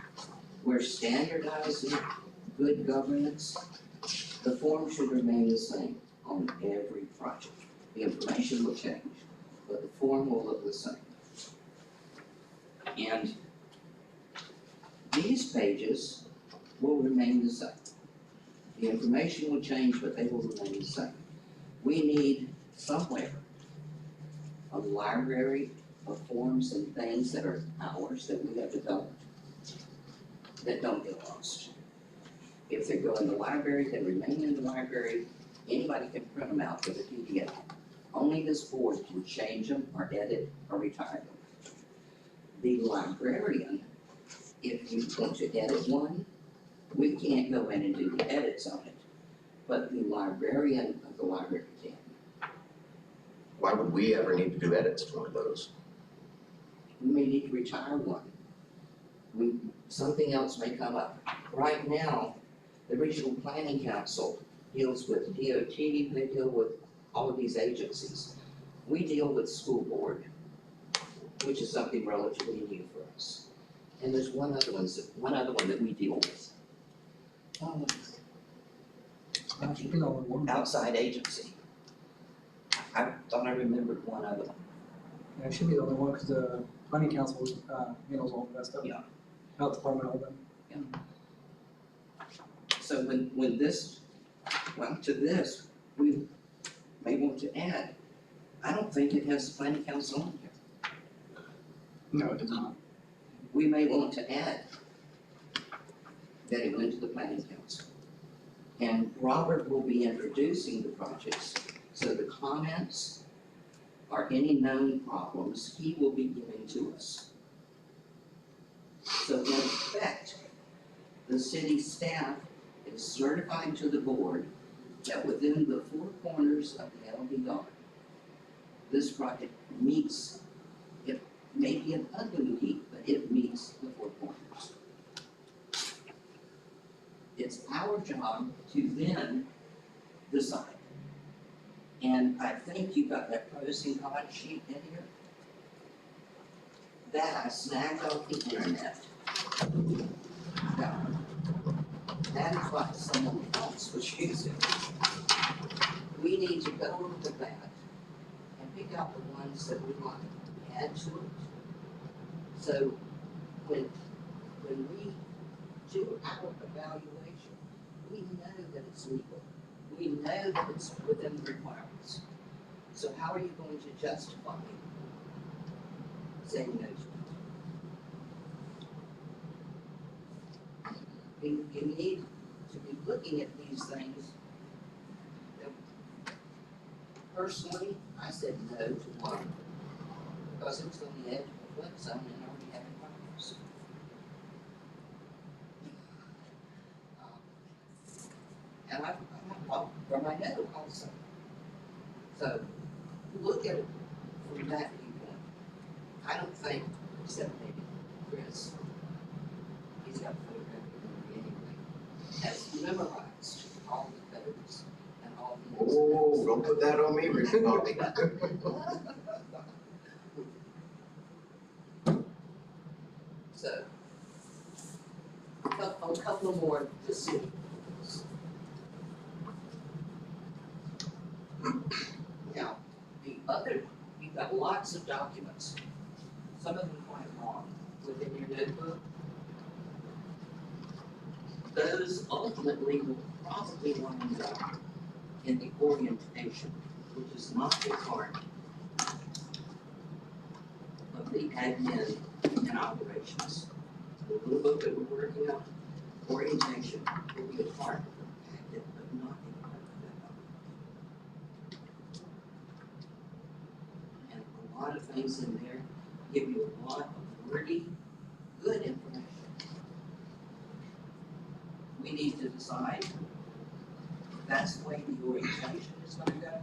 We're standardizing good governance. The form should remain the same on every project. The information will change, but the form will look the same. And these pages will remain the same. The information will change, but they will remain the same. We need somewhere a library of forms and things that are ours that we have developed that don't get lost. If they go in the library, they remain in the library. Anybody can print them out with a PDF. Only this board can change them or edit or retire them. The librarian, if you want to edit one, we can't go in and do the edits on it, but the librarian of the library can.
Why would we ever need to do edits to one of those?
We may need to retire one. Something else may come up. Right now, the Regional Planning Council deals with DOT, they deal with all of these agencies. We deal with school board, which is something relatively new for us. And there's one other one that we deal with. Outside agency. I thought I remembered one of them.
Yeah, it should be the only one, because the planning council, handles all the rest of it.
Yeah.
Health department, all that.
So when this, well, to this, we may want to add, I don't think it has the planning council on here.
No, it does not.
We may want to add that it went to the planning council. And Robert will be introducing the projects, so the comments or any known problems, he will be giving to us. So in effect, the city staff is certifying to the board that within the four corners of the LDR, this project meets, it may be an ugly meet, but it meets the four corners. It's our job to then decide. And I think you got that pros and cons sheet in here. That I snagged off the internet. Now, that is what someone else was using. We need to go over that and pick out the ones that we want to add to it. So when we do our evaluation, we know that it's legal. We know that it's within the requirements. So how are you going to justify saying no to it? You need to be looking at these things. Personally, I said no to one because it was on the edge of a flood zone and already having problems. And I'm from my no also. So look at it from that viewpoint. I don't think, except maybe Chris, he's got photographic memory anyway, has memorized all the codes and all the.
Oh, don't put that on me, Rick Bobby.
So, a couple more to see. Now, the other, you've got lots of documents, some of them quite long, within your notebook. Those ultimately will probably wind up in the orientation, which is not a part of the admin and operations. The little book that we're working on, orientation, will be a part of the packet, but not a part of that document. And a lot of things in there give you a lot of wordy, good information. We need to decide if that's the way the orientation is gonna go,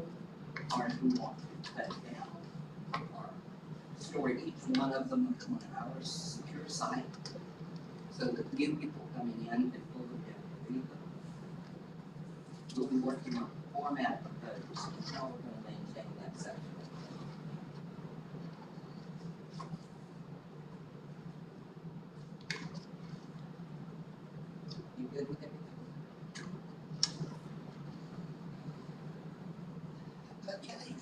or if we want to cut it down, or store each one of them on our secure site, so that new people coming in can pull them down the vehicle. We'll be working on the format of those, and how we're gonna maintain that section. You good with everything? Okay.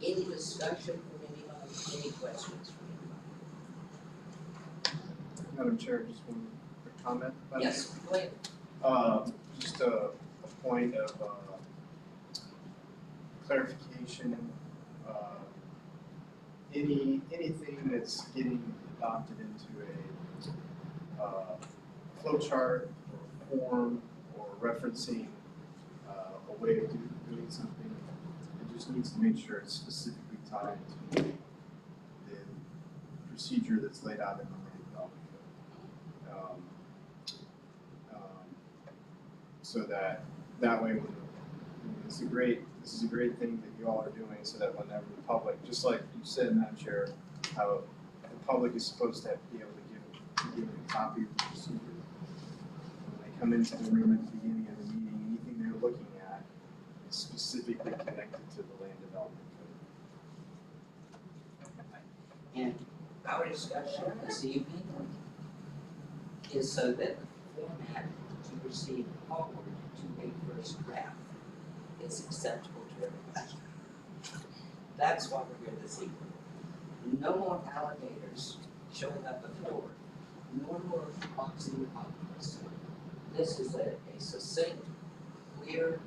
Any discussion from anybody, any questions from
Madam Chair, just one quick comment.
anybody? Yes, go ahead.
Just a point of clarification. Anything that's getting adopted into a flow chart or form or referencing a way of doing something, it just needs to make sure it's specifically tied to the procedure that's laid out in the land development code. So that way, this is a great thing that you all are doing, so that whenever the public, just like you said, Madam Chair, how the public is supposed to be able to give a copy of the procedure. When they come into the room at the beginning of the meeting, anything they're looking at is specifically connected to the land development code.
And our discussion this evening is so that the format proceed forward to a first draft is acceptable to everybody. That's why we're here this evening. No more alligators showing up at the door. No more boxing pockets. This is a succinct, clear,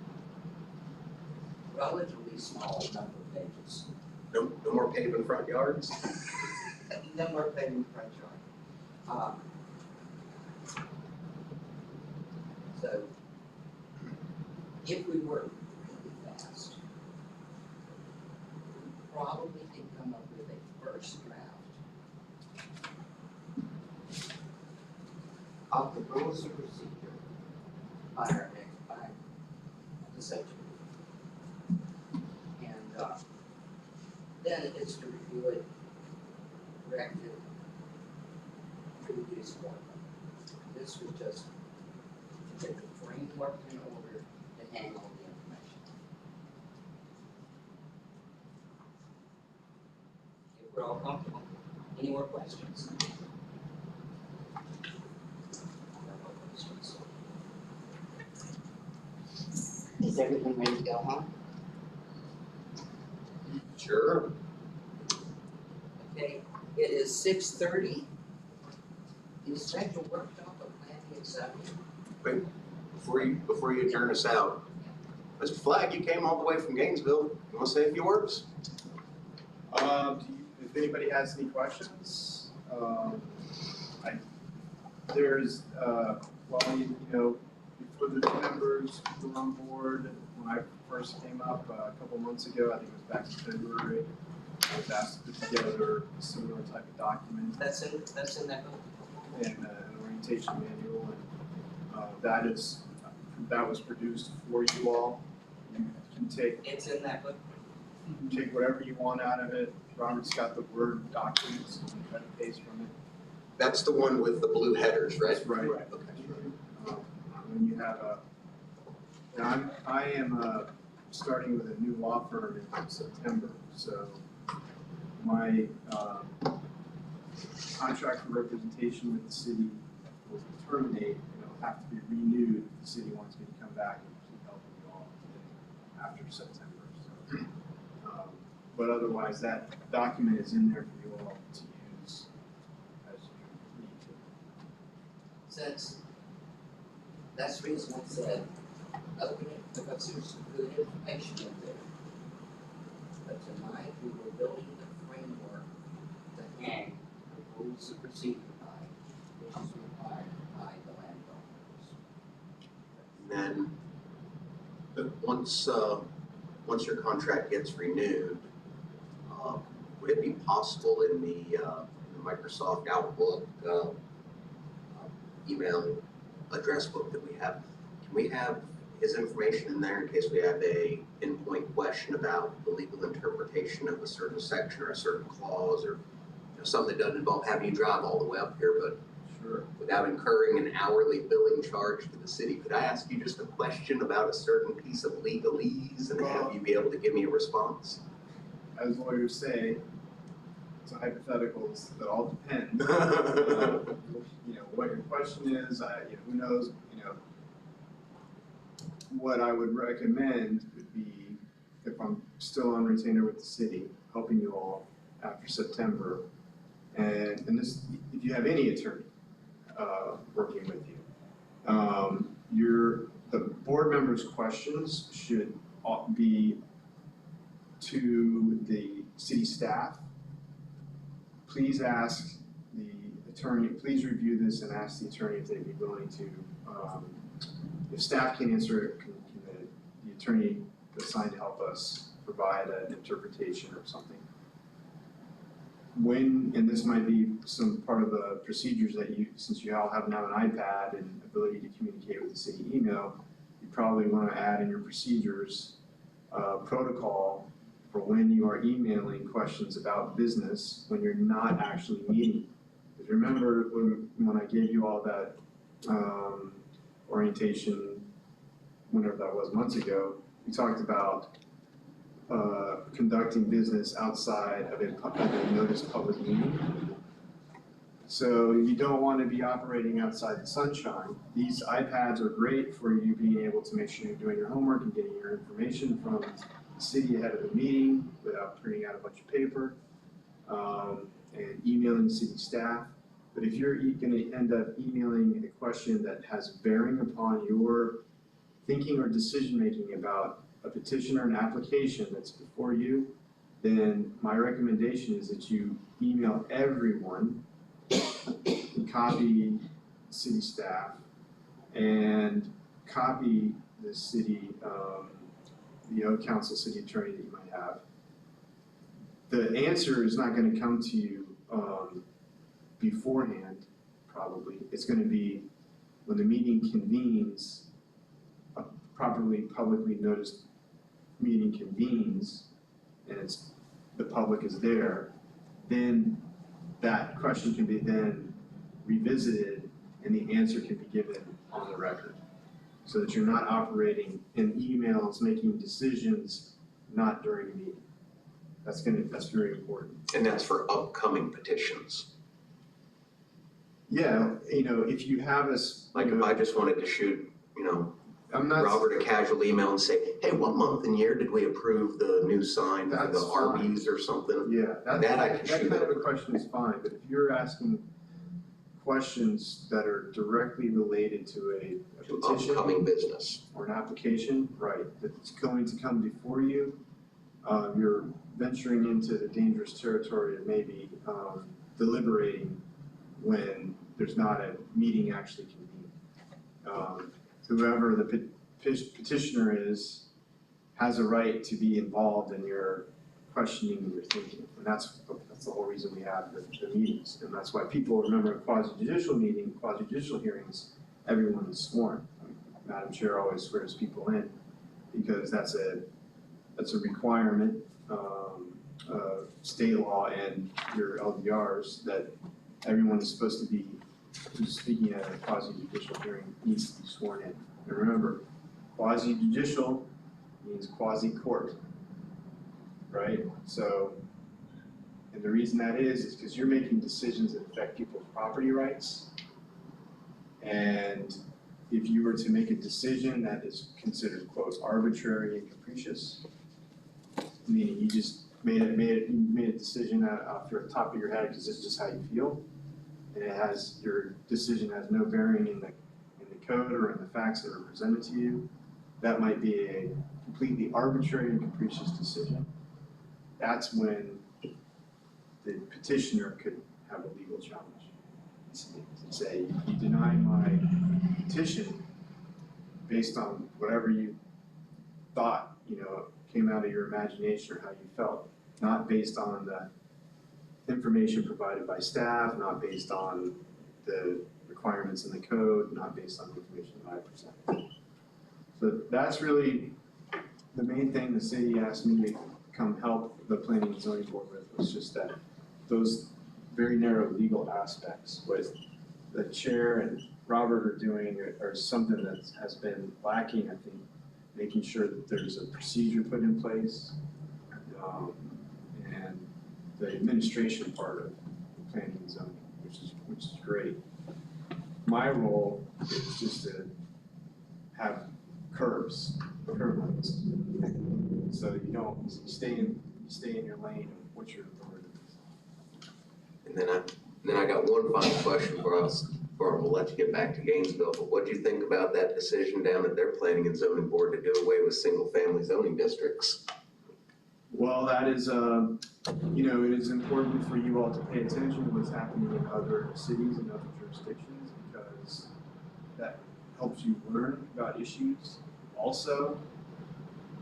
relatively small number of pages.
No more paving front yards?
No more paving front yard. So, if we were really fast, we probably could come up with a first draft of the rules of procedure by the section. And then it's to review it, correct it, produce more. This was just to get the framework in order to handle the information. If we're all comfortable, any more questions? No more questions. Is everything ready to go home?
Sure.
Okay, it is 6:30. The special workshop of planning and zoning.
Before you adjourn us out, Mr. Flagg, you came all the way from Gainesville. You want to say a few words?
If anybody has any questions, there's, well, you know, before the new members were on board, when I first came up a couple months ago, I think it was back in February, I was asked to put together a similar type of document
That's in that book.
and an orientation manual, and that was produced for you all. You can
It's in that book.
take whatever you want out of it. Robert's got the Word documents, you can cut and paste from it.
That's the one with the blue headers, right?
That's right.
Okay.
When you have I am starting with a new law firm in September, so my contract for representation with the city will terminate, and it'll have to be renewed if the city wants me to come back and keep helping you all after September. So, but otherwise, that document is in there for you all to use as you need to.
Since that's the reason I said, open it, because there's some good information in there. But tonight, we were building the framework to hang the rules of procedure by, which is required by the landowners.
And then, once your contract gets renewed, would it be possible in the Microsoft Outlook email address book that we have, can we have his information in there in case we have a pinpoint question about the legal interpretation of a certain section or a certain clause, or something that doesn't involve having you drive all the way up here, but
Sure.
without incurring an hourly billing charge to the city, could I ask you just a question about a certain piece of legalese and have you be able to give me a response?
As lawyers say, it's a hypotheticals that all depend. You know, what your question is, who knows, what I would recommend would be, if I'm still on retainer with the city, helping you all after September, and this, if you have any attorney, working with you, the board members' questions should be to the city staff. Please ask the attorney, please review this and ask the attorney if they'd be willing to, if staff can answer it, can the attorney assigned to help us provide an interpretation or something. And this might be some part of the procedures that since you all have now an iPad and ability to communicate with the city email, you probably want to add in your procedures protocol for when you are emailing questions about business when you're not actually meeting. Because remember when I gave you all that orientation, whenever that was, months ago, we talked about conducting business outside of a noticed public meeting. So you don't want to be operating outside the sunshine. These iPads are great for you being able to make sure you're doing your homework and getting your information from the city ahead of the meeting without printing out a bunch of paper, and emailing city staff. But if you're going to end up emailing a question that has bearing upon your thinking or decision-making about a petition or an application that's before you, then my recommendation is that you email everyone, copy city staff, and copy the city, council, city attorney that you might have. The answer is not gonna come to you, beforehand, probably. It's gonna be when the meeting convenes, a properly publicly noticed meeting convenes, and the public is there, then that question can be then revisited and the answer can be given on the record. So that you're not operating in emails, making decisions, not during a meeting. That's very important.
And that's for upcoming petitions.
Yeah, if you have
Like if I just wanted to shoot,
I'm not.
Robert a casual email and say, hey, what month and year did we approve the new sign for
That's
the
fine.
Arby's or something?
Yeah,
That I can
that
shoot
kind of a
over.
question is fine, but if you're asking questions that are directly related to a
To
petition
upcoming business.
or an application, right, that's going to come before you, you're venturing into the dangerous territory of maybe deliberating when there's not a meeting actually convened. Whoever the petitioner is has a right to be involved in your questioning and your thinking. And that's the whole reason we have the meetings. And that's why people remember a quasi-judicial meeting, quasi-judicial hearings, everyone is sworn. Madam Chair always swears people in because that's a requirement of state law and your LDRs that everyone is supposed to be, who's speaking at a quasi-judicial hearing needs to be sworn in. And remember, quasi-judicial means quasi-court, right? So, and the reason that is because you're making decisions that affect people's property rights. And if you were to make a decision that is considered, quote, arbitrary and capricious, meaning you just made a decision off the top of your head because it's just how you feel, and your decision has no bearing in the code or in the facts that are presented to you, that might be a completely arbitrary and capricious decision. That's when the petitioner could have a legal challenge. To say, you deny my petition based on whatever you thought, came out of your imagination or how you felt, not based on the information provided by staff, not based on the requirements in the code, not based on the information that I presented. So that's really the main thing the city asked me to come help the planning and zoning board with, was just that those very narrow legal aspects. What the chair and Robert are doing are something that has been lacking, I think, making sure that there's a procedure put in place, and the administration part of planning and zoning, which is great. My role is just to have curb lines, so you stay in your lane of what your authority is.
And then I got one final question for us, before we'll let you get back to Gainesville. But what do you think about that decision down at their planning and zoning board to do away with single-family zoning districts?
Well, that is, it is important for you all to pay attention to what's happening in other cities and other jurisdictions, because that helps you learn about issues. Also,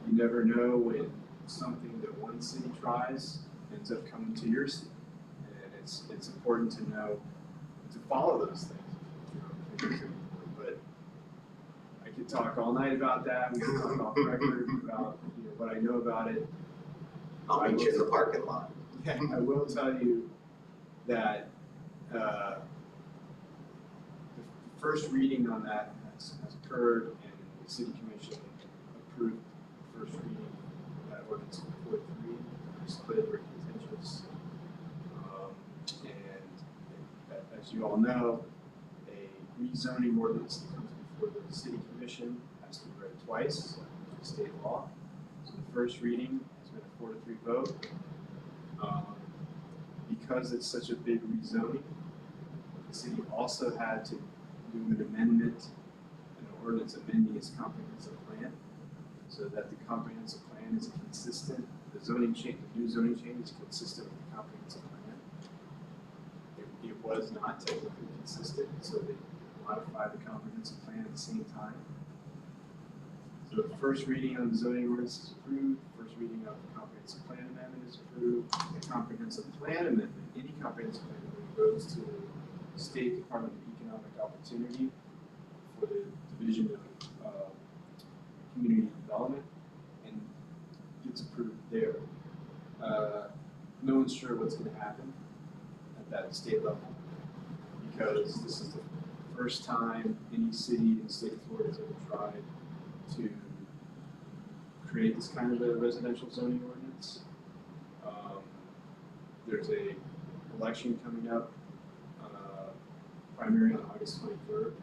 you never know when something that one city tries ends up coming to your city. And it's important to know, to follow those things. But I could talk all night about that. We could talk off record about what I know about it.
I'll meet you in the parking lot.
I will tell you that the first reading on that has occurred, and the city commission approved the first reading of that ordinance in 4.3, split or contentious. And as As you all know, a rezoning ordinance that comes before the city commission has to be read twice, by state law. So the first reading has been a 4-3 vote. Because it's such a big rezoning, the city also had to do an amendment, an ordinance amending its comprehensive plan, so that the comprehensive plan is consistent, the zoning change, the new zoning change is consistent with the comprehensive plan. It was not technically consistent, so they modified the comprehensive plan at the same time. So the first reading on the zoning ordinance is approved, first reading of the comprehensive plan amendment is approved. The comprehensive plan amendment, any comprehensive plan amendment goes to the State Department of Economic Opportunity for the Division of Community Development and gets approved there. No one's sure what's gonna happen at that state level because this is the first time any city in the state of Florida has ever tried to create this kind of a residential zoning ordinance. There's a election coming up, primary on August 23rd.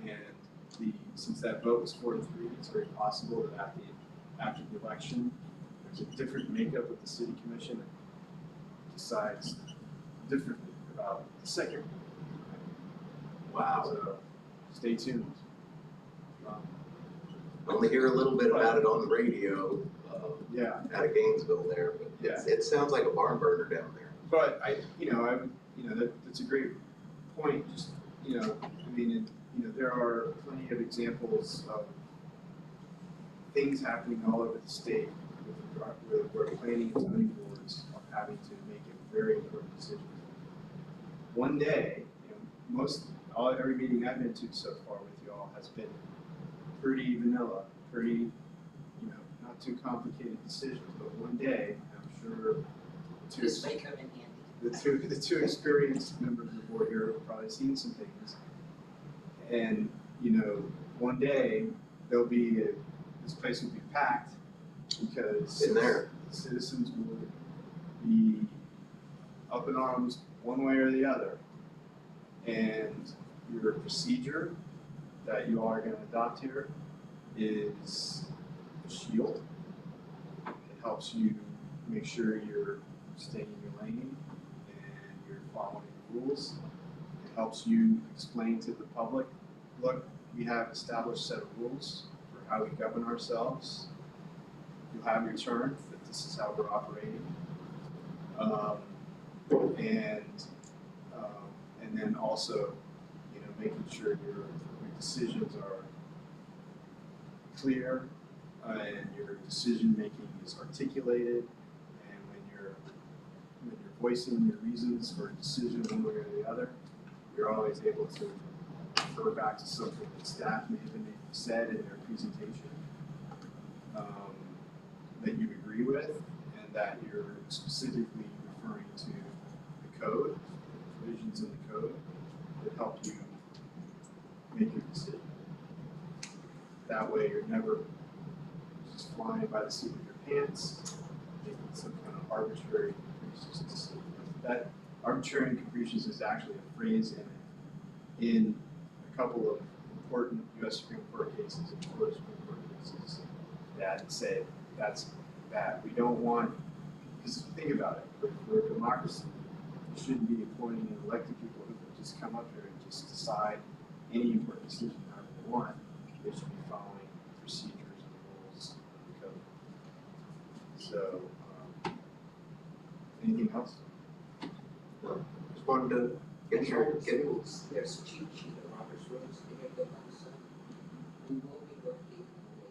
And since that vote was 4-3, it's very possible that after the election, there's a different makeup of the city commission that decides differently about the second reading.
Wow.
So stay tuned.
Only hear a little bit about it on the radio,
Yeah,
out of Gainesville there, but it sounds like a barn burner down there.
but that's a great point. Just there are plenty of examples of things happening all over the state where planning and zoning boards are having to make a very important decision. One day, every meeting I've been to so far with you all has been pretty vanilla, pretty, not too complicated decisions, but one day, I'm sure
This may come in handy.
the two experienced members of the board here have probably seen some things. And, one day, this place will be packed because
In there.
citizens will be up in arms one way or the other. And your procedure that you are gonna adopt here is a shield. It helps you make sure you're staying in your lane and you're following the rules. It helps you explain to the public, look, we have established set of rules for how we govern ourselves. You'll have your turn, but this is how we're operating. And then also, making sure your decisions are clear and your decision making is articulated, and when you're voicing your reasons for a decision one way or the other, you're always able to refer back to something that staff may have said in their presentation that you agree with, and that you're specifically referring to the code, provisions in the code that help you make your decision. That way you're never just flying by the seat of your pants, making some kind of arbitrary capricious decision. That arbitrary and capricious is actually a phrase in a couple of important U.S. Supreme Court cases and Florida Supreme Court cases that say that's bad. We don't want, because think about it, we're a democracy. You shouldn't be appointing and elected people who can just come up here and just decide any important decision however they want. They should be following procedures and rules of the code. So, anything else?
Just wanted to get your,
Rules, there's a cheat sheet of Robert's rules, you have the last one. We will be working on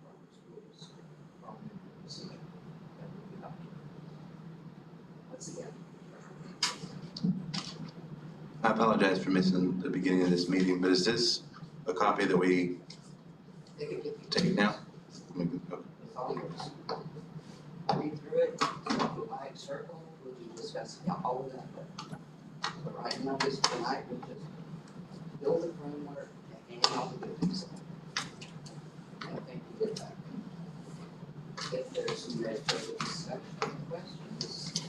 Robert's rules from the procedure that will be up. What's the end?
I apologize for missing the beginning of this meeting, but is this a copy that we take it now?
It's all yours. Read through it, the wide circle, we'll be discussing all of that, but right now, this tonight, we'll just build the framework and hang out the good things. And I think we did that. If there's some red further discussion, questions.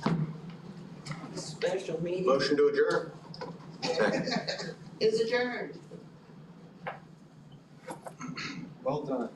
Special meeting
Motion to adjourn.
is adjourned.
Well done.